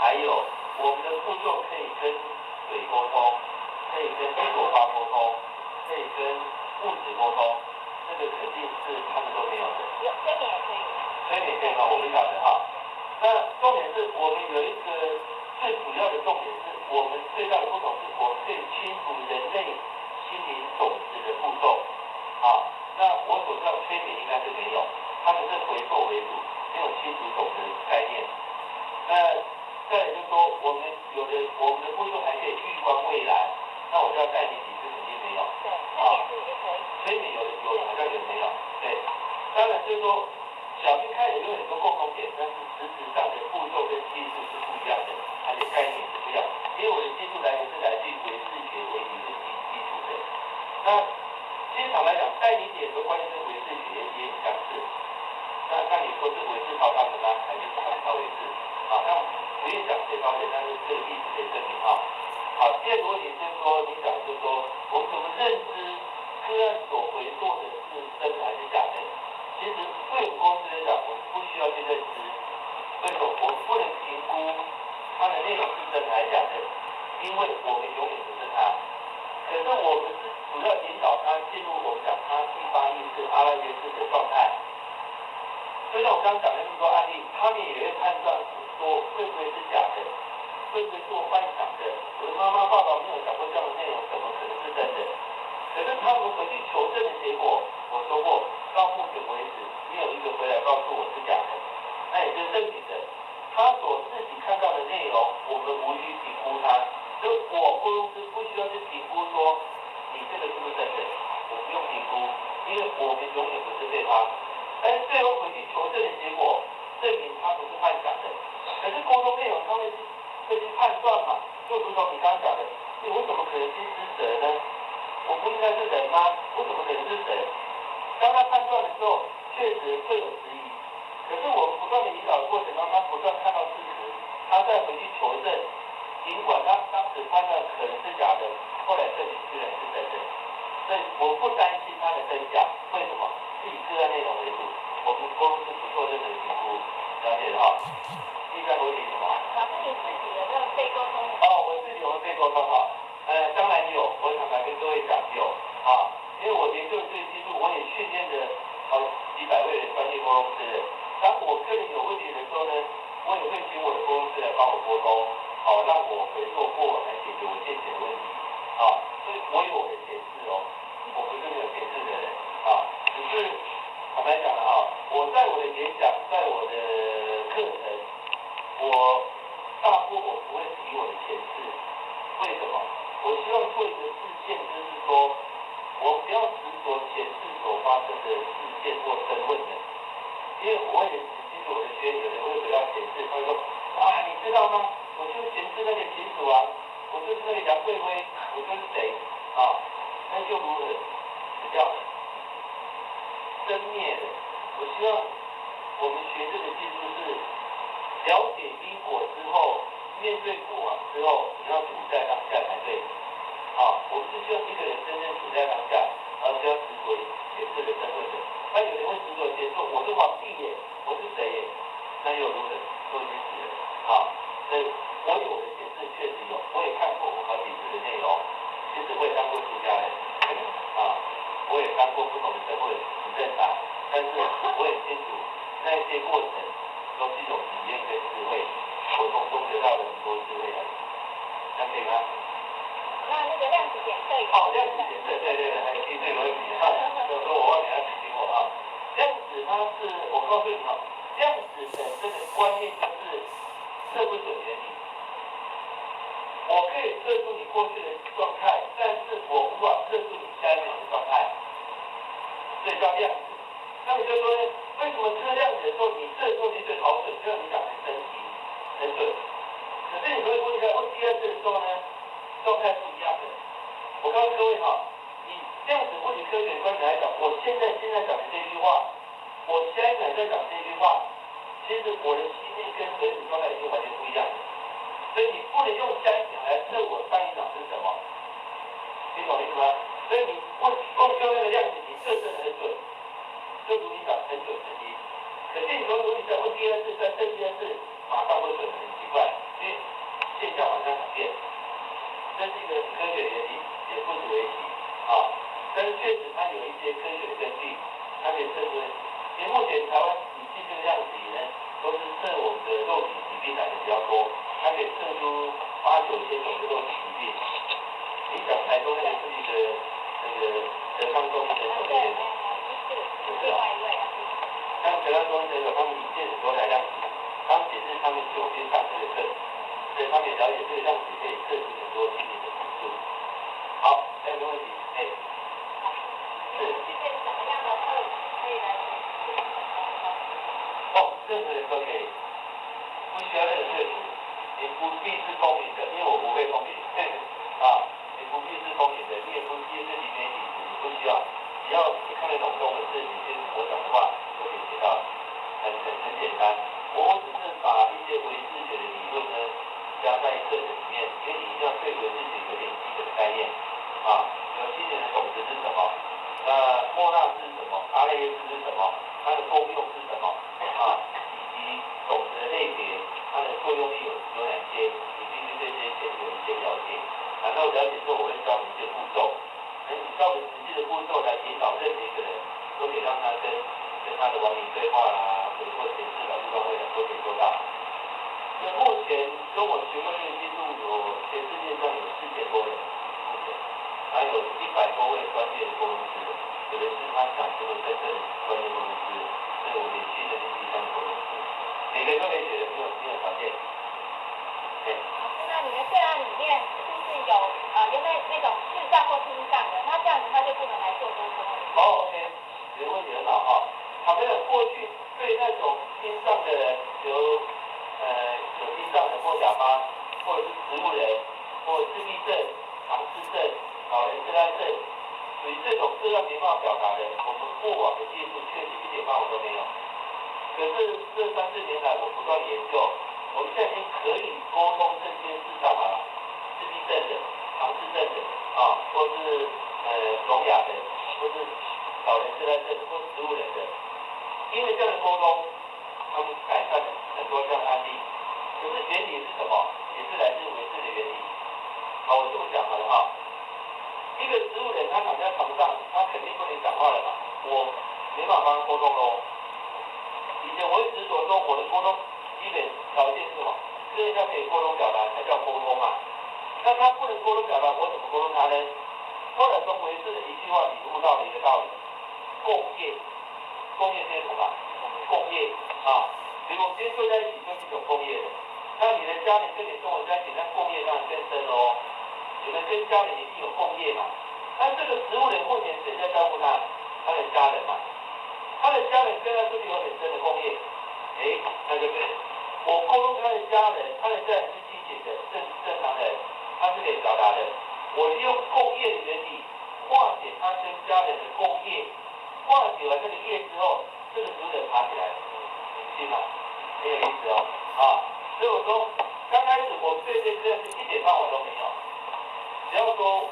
还有我们的步骤可以跟水沟通，可以跟一朵花沟通，可以跟物质沟通，这个肯定是他们都没有的。催眠也可以。催眠可以吗？我不晓得那重点是我们有一个最主要的重点是，我们最大的不同是，我们可以清除人类心灵种子的步骤那我所知道催眠应该是没有，他们是回溯为主，没有清除种子的概念。那再来就是说，我们的步骤还可以预观未来，那我知道带你体是肯定没有。对，催眠有好像有没有？对，当然就是说，小明看有很多共同点，但是实质上的步骤跟技术是不一样的，而且概念也是不一样。因为我的技术来源是来自于维视学为理论基础的。那经常来讲，带你点的关系跟维视学也很相似。那你说是维视超他们吗？还是他们超维视？那不愿讲解高点，但是这个例子可以证明好，第二个问题就是说，你讲就是说，我们怎么认知个案所回溯的是真的还是假的？其实对我们公司来讲，我们不需要去认知，为什么？我们不能评估它的内容是真的还是假的，因为我们永远不是它。可是我们是主要引导它进入我们讲它第8意识、阿赖耶识的状态。就像我刚刚讲的那么多案例，他们也会判断说会不会是假的，会不会是我幻想的？我的妈妈、爸爸没有讲过这样的内容，怎么可能是真的？可是他们回去求证的结果，我说过，到目前为止，没有一个回来告诉我是假的。那也就证明着，他所自己看到的内容，我们无需评估它。所以我公司不需要去评估说你这个是不是真的，我不用评估，因为我们永远不是对方。但是最后回去求证的结果证明他不是幻想的，可是沟通内容他会去判断嘛，就如同你刚刚讲的，我怎么可能去施舍呢？我不应该是人吗？我怎么可能是神？当他判断的时候，确实会有质疑。可是我们不断的引导的过程中，他不断看到事实，他再回去求证，尽管他当时判断可能是假的，后来证明居然是真的。所以我不担心他的真假，为什么？是以个案内容为主，我们公司不做任何评估，了解的第三个问题是什么？老师，你自己有没有被沟通？我自己有没有被沟通当然有，我坦白跟各位讲有因为我研究这个技术，我也训练了几百位的专业沟沟通师的。当我个人有问题的时候呢，我也会请我的沟通师来帮我沟通，好，让我回溯过往来解决我现前的问题，啊，所以我有我的前世哦，我不是没有前世的人，啊，只是坦白讲了哈，我在我的演讲，在我的课程，我大多我不会提我的前世，为什么？我希望做一个事件，就是说，我不要执着前世所发生的事件或身份的，因为我也其实我的学员有人会回到前世，他会说，哇，你知道吗？我就是前世那个秦始皇，我就是那个杨贵妃，我就是谁啊？那就如何？死掉了，生灭了。我希望我们学这个技术是了解因果之后，面对过往之后，你要处在当下才对。啊，我们是希望一个人真正处在当下，而不要执着前世的身份的。那有人会执着前世，我是皇帝耶，我是谁耶？那又如何？都已经死了。啊，所以我有我的前世确实有，我也看过我好几次的内容，其实我也当过出家人，啊，我也当过不同的社会很正常，但是我也清楚那些过程都是一种体验跟智慧，我从中得到了很多智慧的，这样可以吗？那个量子检测也好，量子检测，对，还有这个问题哈，所以说我忘记要提醒我啊。量子它是，我告诉你哈，量子的这个观念就是测不准原理。我可以测出你过去的状态，但是我无法测出你下一秒的状态，所以叫量子。那你就说呢，为什么测量子的时候你测出你准好准，就像你讲很神奇，很准。可是你会问一下，问第二次的时候呢，状态不一样的。我告诉各位哈，以量子物理科学的观点来讲，我现在讲的这句话，我下一秒再讲这句话，其实我的心念跟随时状态已经完全不一样了。所以你不能用下一秒来测我上一秒是什么，听懂意思吗？所以你用那个量子，你测真的很准，就如你讲很准很低。可是你说如你再问第二次，再测第二次，马上会准的很奇怪，因为现象马上改变。这是一个科学原理，也不足为奇啊。但是确实它有一些科学的根据，它可以测出。因为目前台湾以进这个量子呢，都是测我们的肉体疾病来的比较多，它可以测出8、9千种的肉体疾病。你讲台中那个是一个那个德康中医诊所那边，是另外一位啊。像德康中医诊所，他们引荐很多台量子，他们解释他们就去上这个课，所以他们也了解这个量子可以测出很多疾病的指数。好，下一个问题，是。什么样的课可以来哦，任何人都可以，不需要任何说服，你不必是聪明的，因为我不会聪明，啊，你不必是聪明的，你也不必是理媒体，你不需要，只要你看得懂中文字，你听我讲的话，都可以学到，很简单。我只是把一些唯识学的理论呢，加在课程里面，因为你一定要对唯识学有点基本的概念，啊，有新人的种子是什么？莫纳是什么？阿赖耶识是什么？它的功用是什么？啊，以及种子的类别，它的作用力有哪些？你必须对这些先有一些了解。然后了解之后，我会教你一些步骤，你照着实际的步骤来引导任何一个人，都可以让他跟他的亡灵对话啦，或者说前世的日光未来都可以做到。那目前跟我学过这个技术全世界上有4000多人，目前还有100多位专业的沟通师，有的是他讲师的真正的专业沟通师，所以我连续的第3沟通师，每个人都可以学的，没有条件。老师，那你的个案里面是不是有原来那种视障或听障的，那这样子他就不能来做沟通了？哦 ，OK， 你的问题很好哈。好，没有过去对那种听障的人有听障的或哑巴，或者是植物人，或自闭症、唐氏症、老人痴呆症，属于这种个案没办法表达的，我们过往的技术确实一点办法都没有。可是这3、4年来，我不断研究，我们现在已经可以沟通这些视障啊、自闭症的、唐氏症的啊，或是聋哑的，或是老人痴呆症或植物人的，因为这样的沟通，他们改善了很多这样的案例。可是原理是什么？也是来自唯识的原理。好，我这么讲好了啊。一个植物人他躺在床上，他肯定不能讲话了嘛，我没办法帮他沟通喽。所说，我的沟通基本条件是什么？科学家可以沟通表达才叫沟通嘛。那他不能沟通表达，我怎么沟通他呢？后来从维氏的一句话里悟到了一个道理：共业，共业是什么？共业啊，比如我们今天坐在一起就是一种共业的。那你的家人跟你生活在一起，那共业当然更深哦。你们跟家人一定有共业嘛。那这个植物人目前谁在照顾他？他的家人嘛。他的家人跟他是不是有很深的共业？那就对了。我沟通他的家人，他的家人是积极的、正常的，他是可以表达的。我利用共业的原理化解他跟家人的共业，化解完这个业之后，这个植物人爬起来了，信吗？很有意思哦，所以我说，刚开始我们对这个是一点办法都没有，只要说，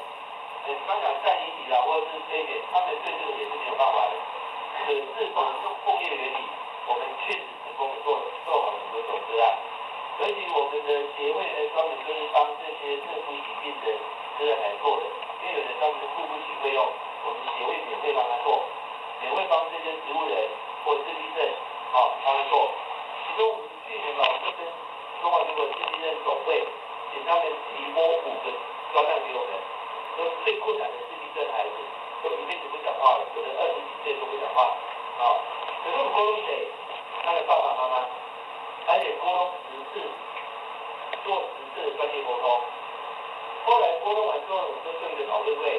刚讲善意体啦，或者是这一点，他们对这个也是没有办法的。可是我们用共业的原理，我们确实成功的做好了很多这种个案。而且我们的协会呢，专门就是帮这些特殊疾病的个案来做的，因为有的他们付不起费用，我们协会免费帮他做，免费帮这些植物人或者自闭症，帮他做。其中我们去年就跟中华民国自闭症总会，请他们提拨5个专案给我们，说最困难的自闭症孩子，都一辈子不讲话了，有的20几岁都不讲话，可是我们沟通谁？他的爸爸妈妈。而且沟通10次，做10次的专业沟通。后来沟通完之后，我们就做一个讨论会，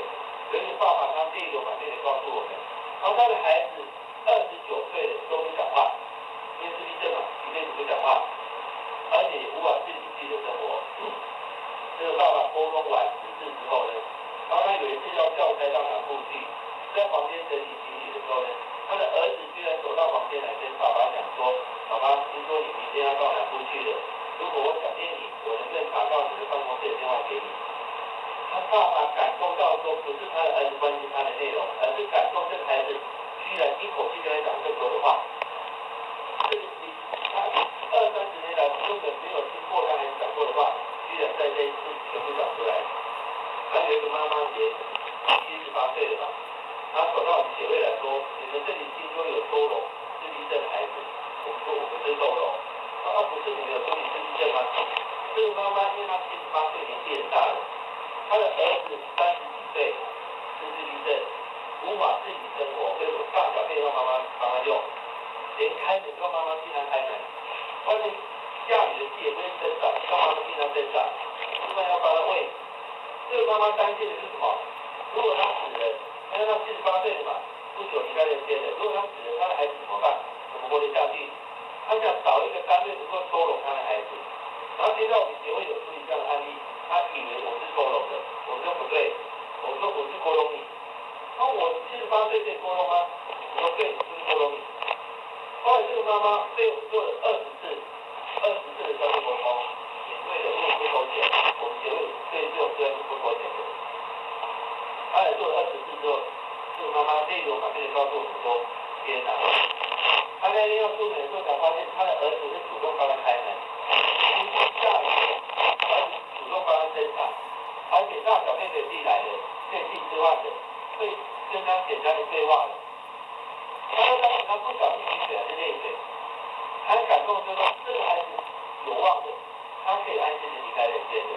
有一个爸爸他第一个反面的告诉我们，他的孩子29岁了都不讲话，因为自闭症嘛，一辈子不讲话，而且也无法自己的生活。这个爸爸沟通完10次之后呢，然后他有一次要调开到南部去，在房间整理行李的时候呢，他的儿子居然走到房间来跟爸爸讲说。妈妈，听说你明天要到南部去了，如果我想念你，我能不能打到你的办公室的电话给你？他爸爸感动到说，不是他的儿子关心他的内容，而是感动这个孩子居然一口气跟他讲这么多的话。他20-30年来根本没有听过他孩子讲过的话，居然在这一次全部讲出来。还有一个妈妈也78岁了吧，她走到我们协会来说，你们这里听说有收容自闭症的孩子。我们说我们是收容，不是你们有说你自闭症吗？这个妈妈因为她78岁，年纪很大了，她的儿子30几岁，是自闭症，无法自己生活，所以我大小便让妈妈帮他用，连开门都要妈妈替他开门，外面下雨的天也不会生长，要妈妈替他生长，吃饭要帮他喂。这个妈妈担心的是什么？如果他死了，因为他78岁了嘛，不久离开人间了，如果他死了，他的孩子怎么办？怎么活得下去？他想找一个单位能够收容他的孩子，然后现在我们协会有处理这样的案例，他以为我是收容的，我说不对，我说我是沟通你，那我78岁可以沟通吗？我说对，我是沟通你。后来这个妈妈被我们做了20次的专业沟通，免费的，因为不收钱，我们协会对这种专业是不收钱的。他来做了20次之后，这个妈妈内容反面的告诉我们说，天哪！他那天要出门的时候才发现，他的儿子是主动帮他开门，天气下雨，儿子主动帮他侦查，而且大小便的地来的，电器之外的，会跟他简单的对话的。他说当时他不晓得心水还是泪水，他很感动就说这个孩子有望的，他可以安心的离开人间的，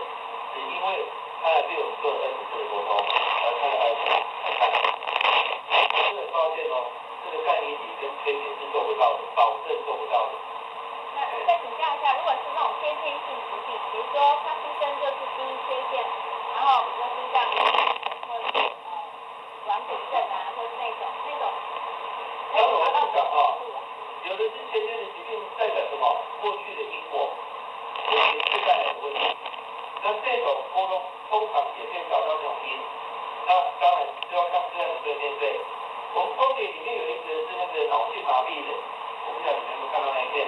只因为他来对我们做了20次的沟通，而他的儿子才看到。我是很抱歉哦。这个干议题跟催眠是做不到的，保证做不到的。那再请教一下，如果是那种先天性疾病，比如说他出生就是基因缺陷，然后比如说心脏病或者是软骨症啊，或者是那种，当然我不讲有的是先天的疾病代表什么？过去的因果，有些是带来的问题。那这种沟通通常也可以找到这种因，那当然就要看个案的面对。我们通典里面有一个是那个脑性麻痹的，我不晓得你们有没有看到那一片？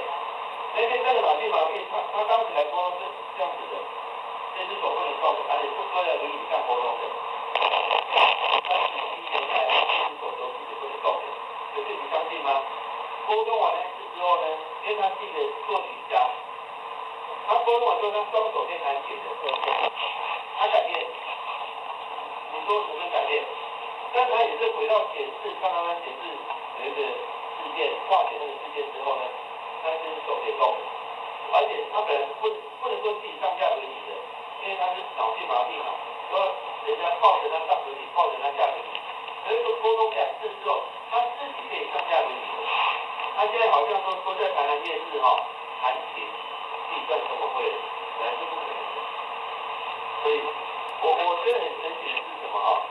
那片那个脑性麻痹，他当时来沟通是这样子的，这只手不能动的，而且不坐在轮椅上沟通的。31年来，这只手都是不能动的。可是你相信吗？沟通完那次之后呢，因为他是一个作曲家，他沟通完之后，他双手变弹琴的，他改变。你说有没有改变？但他也是回到前世，看到他前世有一个事件，化解那个事件之后呢，他是像说在台南夜市哈，弹琴自己办生活会，本来是不可能的。所以我觉得很神奇的是什么哈？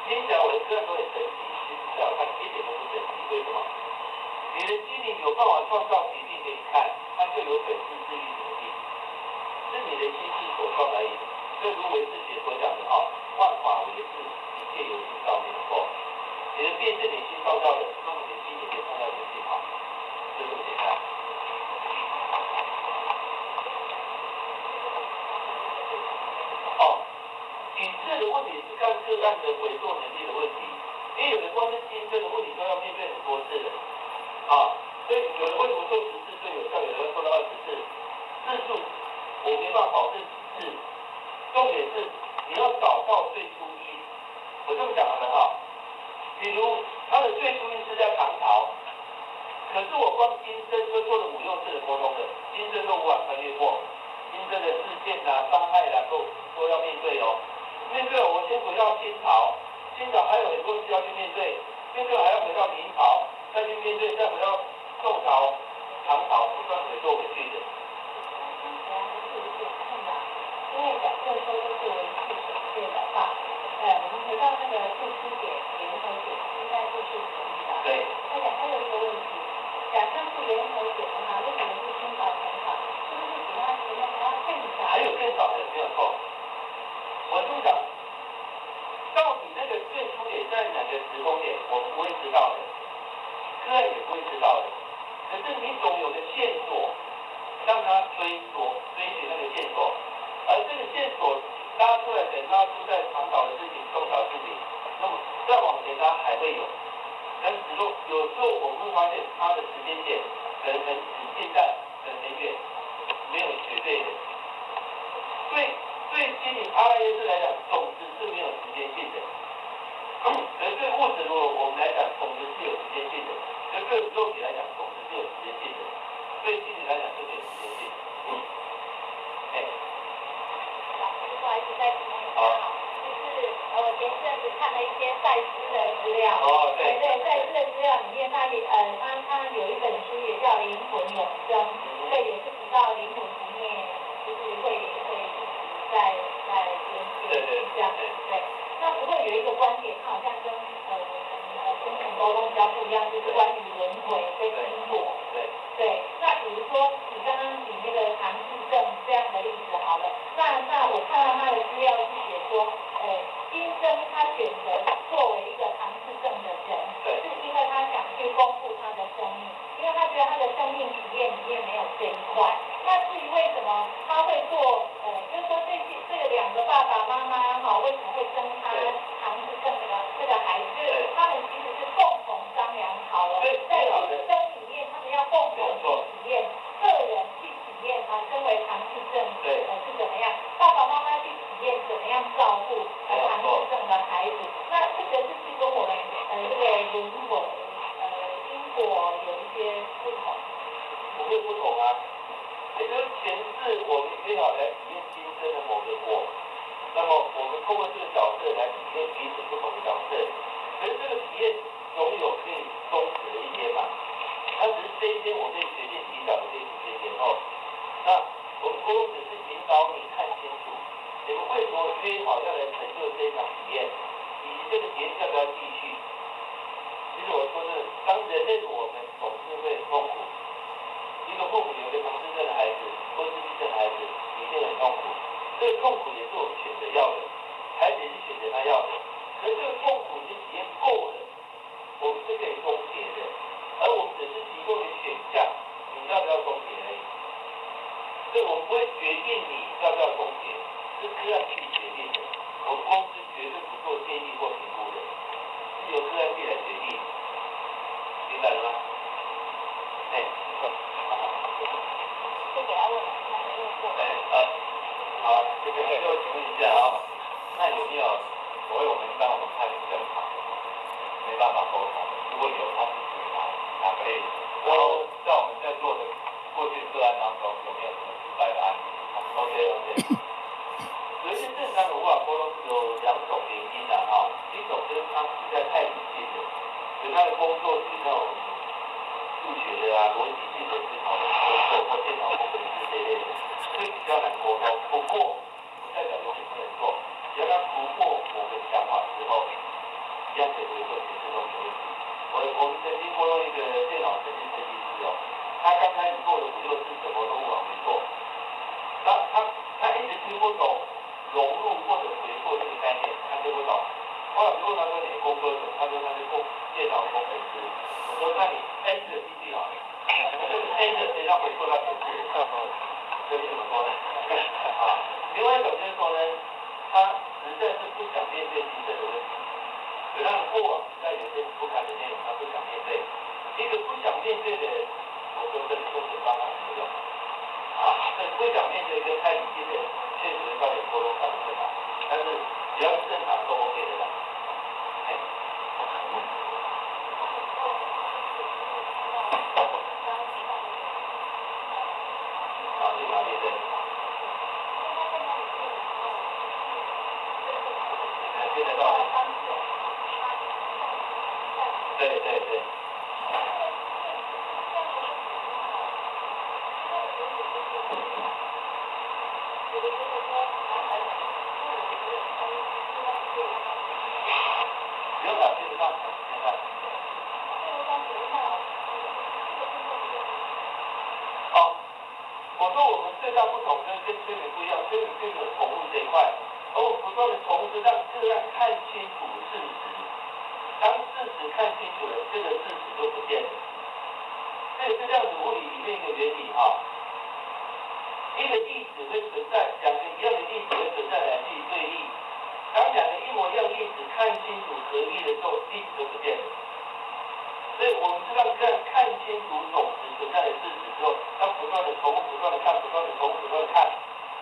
听起来我的个人都很神奇，其实在我看一点都不神奇。为什么？你的心灵有办法创造奇迹给你看，它就有本事治愈你的病，是你的心智所创而已。所以如维世姐所讲的哈，万法唯是，一切由心造，没有错。你的病是你心创造的，那么你的心也可以创造你的病好，就这么简单。哦，体质的问题是看个案的回溯能力的问题，因为有的光是精神的问题都要面对很多次的，啊，所以有的为什么做14次有效，有的要做到20次，次数我没办法保证几次，重点是你要找到最初因。我这么讲好了哈，比如他的最初因是在唐朝，可是我光今生就做了5、6次的沟通的，今生都无法穿越过，今生的事件啊、伤害啊都要面对哦。面对我先回到清朝，清朝还有很多事要去面对，面对还要回到明朝，再去面对，再回到宋朝、唐朝，不断回做回去的。因为假设说就是维系守戒的话，我们回到那个最初点、源头点，应该就是可以的。对。而且还有一个问题，假设是源头点的话，为什么是清朝唐朝？是不是比他时间还要更少？还有更少的没有错。我这么讲，到底那个最初点在哪个时空点，我们不会知道的，个人也不会知道的。可是你总有个线索，让他追寻那个线索。而这个线索拉出来，等拉出在唐朝的事情、宋朝的事情，那么再往前拉还会有。但是有时候我们会发现它的时间点可能很近代，可能很远，没有绝对的。对心理阿赖耶识来讲，种子是没有时间性的。可是对物质如果我们来讲，种子是有时间性的；可是对肉体来讲，种子是有时间性的；对心理来讲是没有时间性的。不好意思，再补充一下哈，就是我前阵子看了一些赛斯的资料，对，赛斯的资料里面，他有一本书也叫《灵魂永生》，对，也是提到灵魂不灭，就是会一直在连接这样，对。那不过有一个观点，它好像跟跟沟通比较不一样，就是关于轮回跟因果。对，那比如说你刚刚举那个唐氏症这样的例子好了，那我看到他的资料是写说，今生他选择作为一个唐氏症的人，是因为他想去丰富他的生命，因为他觉得他的生命体验里面没有这一块。那至于为什么他会做，就是说这个2个爸爸妈妈哈，为什么会生他唐氏症这个孩子，就是他们其实是共同商量好了，在人生里面他们要共同去体验，个人去体验身为唐氏症是怎么样，爸爸妈妈去体验怎么样照顾唐氏症的孩子。那这个就是跟我们这个轮回因果有一些不同。不会不同啊，也就是前世我们约好来体验今生的某个我，那么我们通过这个角色来体验彼此不同的角色，可是这个体验总有可以终止的一天嘛，那只是这一天我可以决定提早的这一时间前后，那我们沟通只是引导你看清楚，你们为什么约好要来成就这一场体验，以及这个体验要不要继续。其实我说真的，当人类的我们总是会很痛苦。一个父母有个唐氏症的孩子或自闭症的孩子，一定很痛苦。这个痛苦也是我们选择要的，孩子也是选择他要的。可是这个痛苦已经体验够了，我们是可以终结的，而我们只是提供你选项，你要不要终结而已。所以我们不会决定你要不要终结，是个案自己决定的。我们公司绝对不做建议或评估的，是由个案自己来决定。明白了吗？这给他问了，好，这个最后请问一下啊，那有没有所谓我们一般我们看正常没办法沟通，如果有他是指哪类？然后在我们在做的过去个案当中，有没有什么失败的案例 ？OK， 有一些正常的无法沟通有2种原因的哈，一种就是他实在太理性了，所以他的工作是那种数学的啊、逻他刚开始做的5、6次什么都往没做，他一直听不懂融入或者回溯这个概念，他听不懂。后来我问他说你工科的，他说他是电脑工程师。我说那你 N 的 PC 好了，这个 N 的谁让回溯到显示？这是怎么说的？啊，另外一种就是说呢，他实在是不想面对新生的问题。有让过往实在有些不堪的内容，他不想面对。一个不想面对的人，我说这里做成方法没用。啊，这不想面对跟太理性的人，确实会造成沟通上的困难。但是只要是正常都 OK 的啦。哎。啊，去哪里的？听得到。对对对。不用打，听得到，听得到。哦，我说我们最大不同跟催眠不一样，催眠并没有重复这一块，而我不断的重复是让个案看清楚事实。当事实看清楚了，这个事实就不见了。这也是量子物理里面一个原理哈。一个粒子会存在，两个一样的粒子会存在来自于对立。当两个一模一样粒子看清楚合一的时候，粒子就不见了。所以我们是让个案看清楚总值存在的事实之后，他不断的重复，不断的看，不断的重复，不断的看。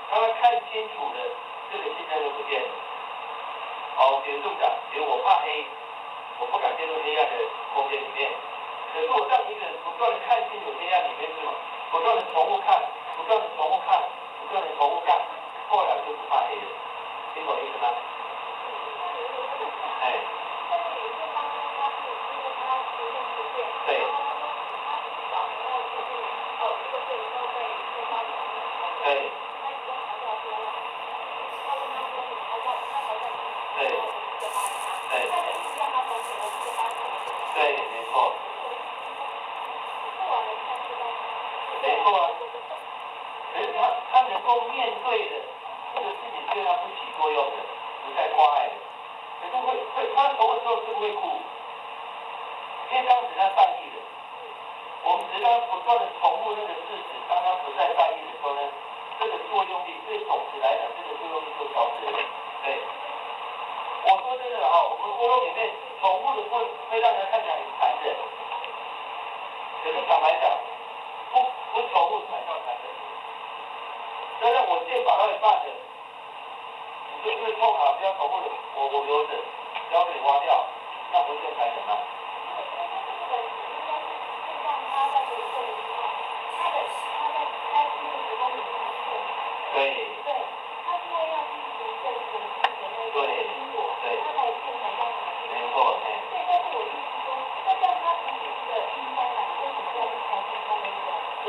当他看清楚了，这个现象就不见了。好，比如这么讲，比如我怕黑，我不敢进入黑暗的空间里面。可是我让一个人不断的看清楚黑暗里面是什么，不断的重复看，不断的重复看，不断的重复看，后来就不怕黑了。听懂意思吗？哎。对。对。对，没错。没错啊。可是他能够面对的这个事情对他不起作用的，不再挂碍的。可是他投的时候是不会哭，因为当时他在意了。我们只要不断的重复那个事实，当他不再在意的时候呢，这个作用力对总值来讲，这个作用力就消失了。对。我说真的哈，我们沟通里面重复的会让人看起来很残忍，可是坦白讲，不重复才叫残忍。但是我剑拔到一半的，你就因为痛啊，不要重复的，我留着，不要给你挖掉，那不是更残忍吗？对。对。他因为要进行证实的那个因果，他才变成要什么？没错，对。对，但是我意思说，那这样他自己的应该来，为什么要去嘲笑他那个？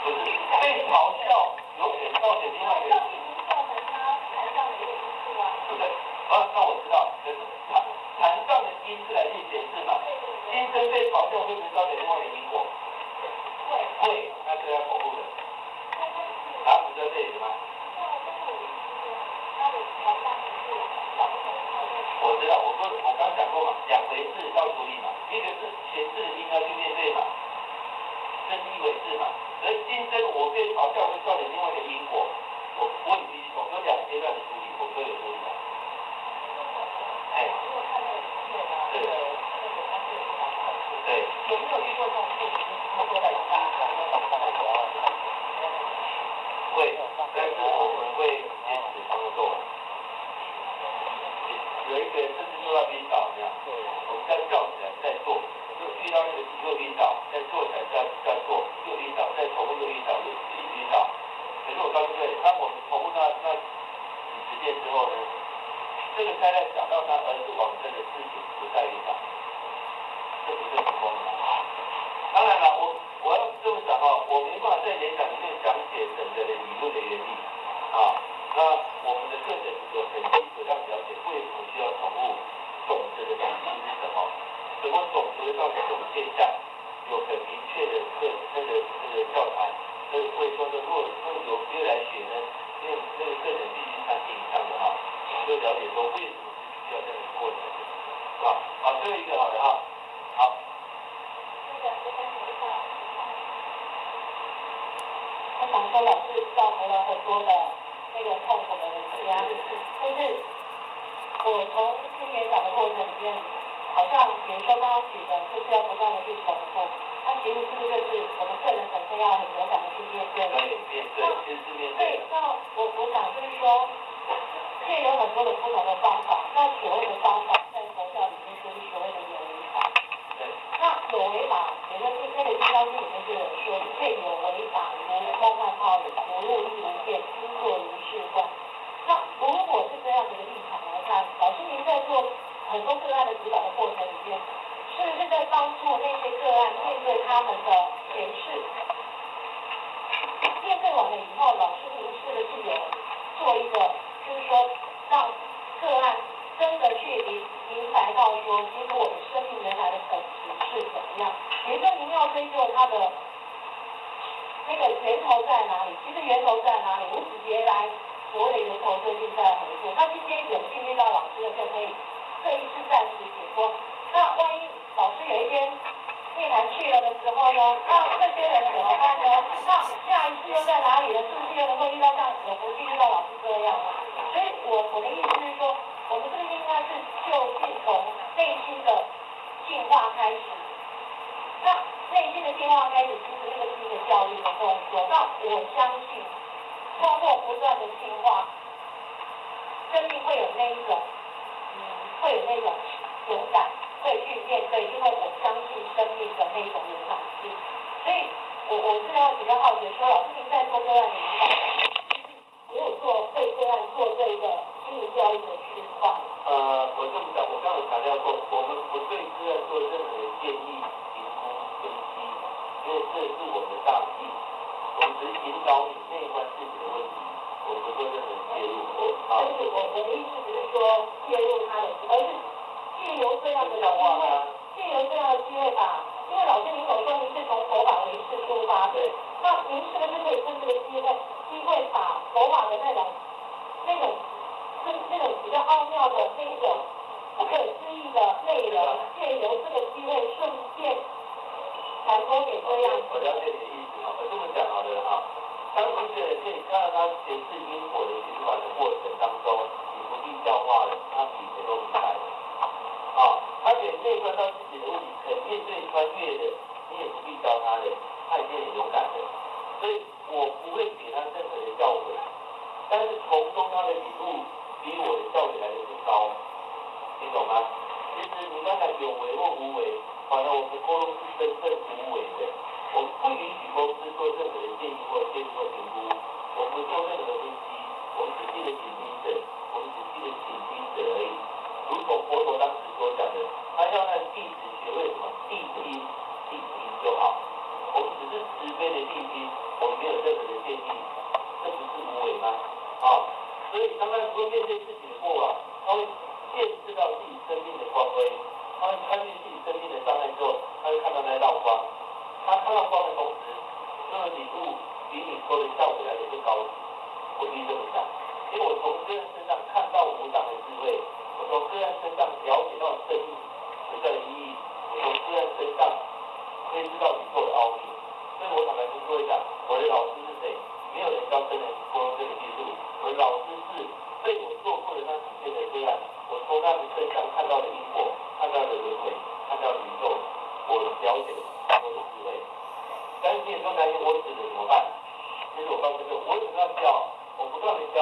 不是被嘲笑，有可能造成另外一个。嘲笑并不是造成他残障的一个因素啊。不对，那我知道，可是残障的因是来自于显示嘛。今生被嘲笑会不会造成另外一个因果？会，那是要保护的。他不在这里吗？我知道，我刚讲过嘛，两回事要处理嘛，一个是前世的因要去面对嘛，这是一回事嘛。而今生我被嘲笑会造成另外一个因果，我有两阶段的处理，我都有处理的。哎。对。对。有没有遇过这种事情？他说在大会，但是我们会坚持这么做。有一个人甚至做到晕倒，这样，我们再叫起来再做，就遇到那个又晕倒，再坐起来再做，又晕倒，再重复又晕倒，又一直晕倒。可是我告诉各位，当我们重复那几十遍之后呢，这个太太想到他儿子往生的事情不再晕倒，这不是成功的。当然了，我要这么讲哈，我没办法在演讲里面讲解整个的理论的原理啊。那我们的课程有很基础要了解为什么需要重复种子的体系是什么，什么种子会造成什么现象，有很明确的课程教材，所以会说如果有别人来学呢，因为那个课程必须3天以上的哈，就了解说为什么是需要这样的过程，是吧？好，最后一个好的哈，好。我想说，老师造成了很多的那个痛苦的压力，就是我从听演讲的过程里面，好像比如说刚刚举的，就是要不断的去重复，那其实是不是就是我们个人本身要很勇敢的去面对？其实是面对。那我想就是说，也有很多的不同的方法，那所谓的方法在佛教里面就是所谓的有为法。那有为法，也就是那个《金刚经》里面就有说，配有为法，如梦幻泡影，如露亦如电，应作如是观。那如果是这样子的立场来看，老师您在做很多个案的指导的过程里面，是不是在帮助那些个案面对他们的前世？面对完了以后，老师您是不是有做一个，就是说让个案真的去明白到说，其实我的生命原来的本质是怎么样？比如说您要追究它的那个源头在哪里？其实源头在哪里？无始劫来所谓的源头究竟在何处？那今天有幸遇到老师的就可以这一次暂时解脱。那万一老师有一天涅槃去了的时候呢？那这些人怎么办呢？那下一次又在哪里了？是不是又能够遇到这样子的福气，遇到老师这样呢？所以我的意思是说，我们是不是应该是就是从内心的进化开始？那内心的进化开始，其实那个是一个教育的动作。那我相信，通过不断的进化，生命会有那一种，会有那种勇敢，会去面对，因为我相信生命的那种勇敢性。所以我是要比较好奇说，老师您在做个案的引导，没有做对个案做这个心理教育的区块。我这么讲，我刚才强调过，我们不对个案做任何的建议、评估、分析，因为这是我们的大忌。我们只是引导你内观自己的问题，我们不做任何介入。就是我的意思不是说介入他的，而是借由这样的机会，把，因为老师您有说您是从佛法为师出发的，那您是不是可以趁这个机会把佛法的那种比较奥妙的那种不可思议的内容，借由这个机会顺便传播给这样。我了解你的意思啊，我这么讲好了哈。当一个人可以看到他前世因果的循环的过程当中，你不必教化了，他比谁都明白了。他可以内观到自己的问题，肯面对穿越的，你也不必教他的，他已经很勇敢的。所以我不会给他任何的教诲，但是从中他的领悟比我的教诲来的更高，你懂吗？其实你刚才有为或无为，反而我们沟通是真正无为的。我们不允许公司做任何的建议或建议或评估，我们不做任何的分析，我们只是一个倾听者，我们只是一个倾听者而已。如同佛陀当时所讲的，他要让弟子学会什么？谛听就好。我们只是慈悲的谛听，我们没有任何的建议，这不是无为吗？所以当他能够面对自己的过往，他会见识到自己生命的光辉，他会穿越自己生命的障碍之后，他会看到那道光。他看到光的同时，那个礼物比你说的效果来的更高级。我必须这么讲，因为我从个人身上看到无上的智慧，我从个人身上了解到生命存在的意义，我从个人身上窥知到宇宙的奥秘。所以我坦白跟各位讲，我的老师是谁？没有人教真人沟通这个技术。我的老师是被我做过的那几件的个案，我从他们身上看到的因果，看到的轮回，看到的宇宙，我了解了很多的智慧。但是你也不用担心我死了怎么办？其实我告诉各位，我怎么样教？我不断的教。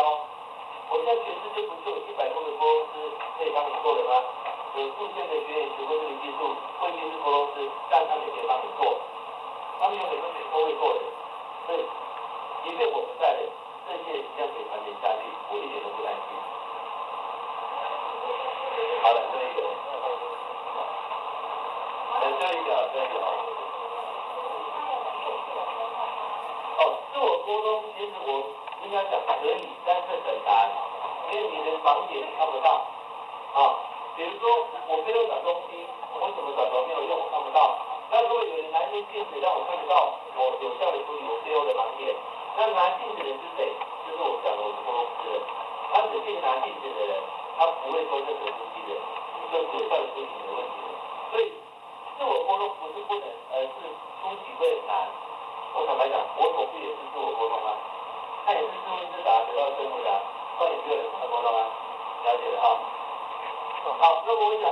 我现在全世界不就有100多个沟通师可以帮你做的吗？有数千的学员学过这个技术，未必是沟通师，但他们也可以帮你做。他们有很多人都会做的，所以即便我不在了，这些一样可以传承下去，我一点都不担心。好了，这一个，这一个。自我沟通，其实我应该讲可以，但是很难，因为你的盲点你看不到。比如说我没有找东西，我怎么找都没有用，我看不到。那如果有人拿一些镜子让我看得到我那拿镜子的人是谁？就是我讲的我是公司的，他只去拿镜子的人，他不会收任何东西的，你就有效的处理你的问题了。所以自我沟通不是不能，而是初期会很难。我坦白讲，我总部也是自我沟通啊，他也是自问自答得到正误的啊，到底没有人怎么沟通啊？了解了哈。好，那我讲。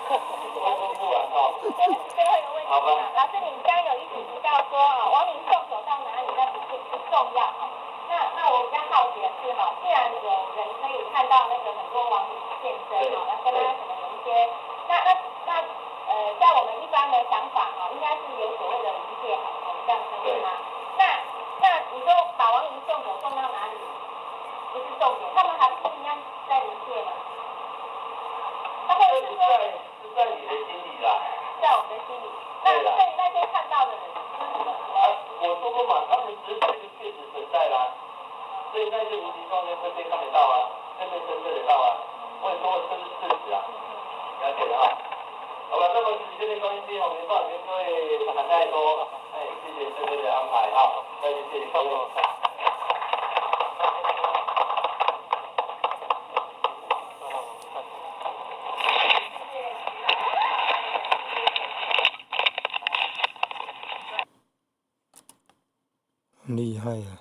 沟通不完哈。最后一个问题啊，老师，你刚刚有一直提到说啊，亡灵送走到哪里那不重要哈。那我比较好奇的是哈，既然有人可以看到那个很多亡灵现身哈，那跟他可能有一些，在我们一般的想法哈，应该是有所谓的灵界好，我们这样称呼吗？那你说把亡灵送走送到哪里，不是重点，他们还不是一样在灵界吗？他会是说。是在你的心里啦，在我们的心里。那对那些看到的人，我说过嘛，他们只是这个确实存在啦，所以在这无形中间会被看得到啊，会被侦测得到啊。我也说过这是事实啊，了解了啊。好吧，那么时间的关系，我们报跟各位谈太多，谢谢这边的安排啊，再见，谢谢各位。厉害呀！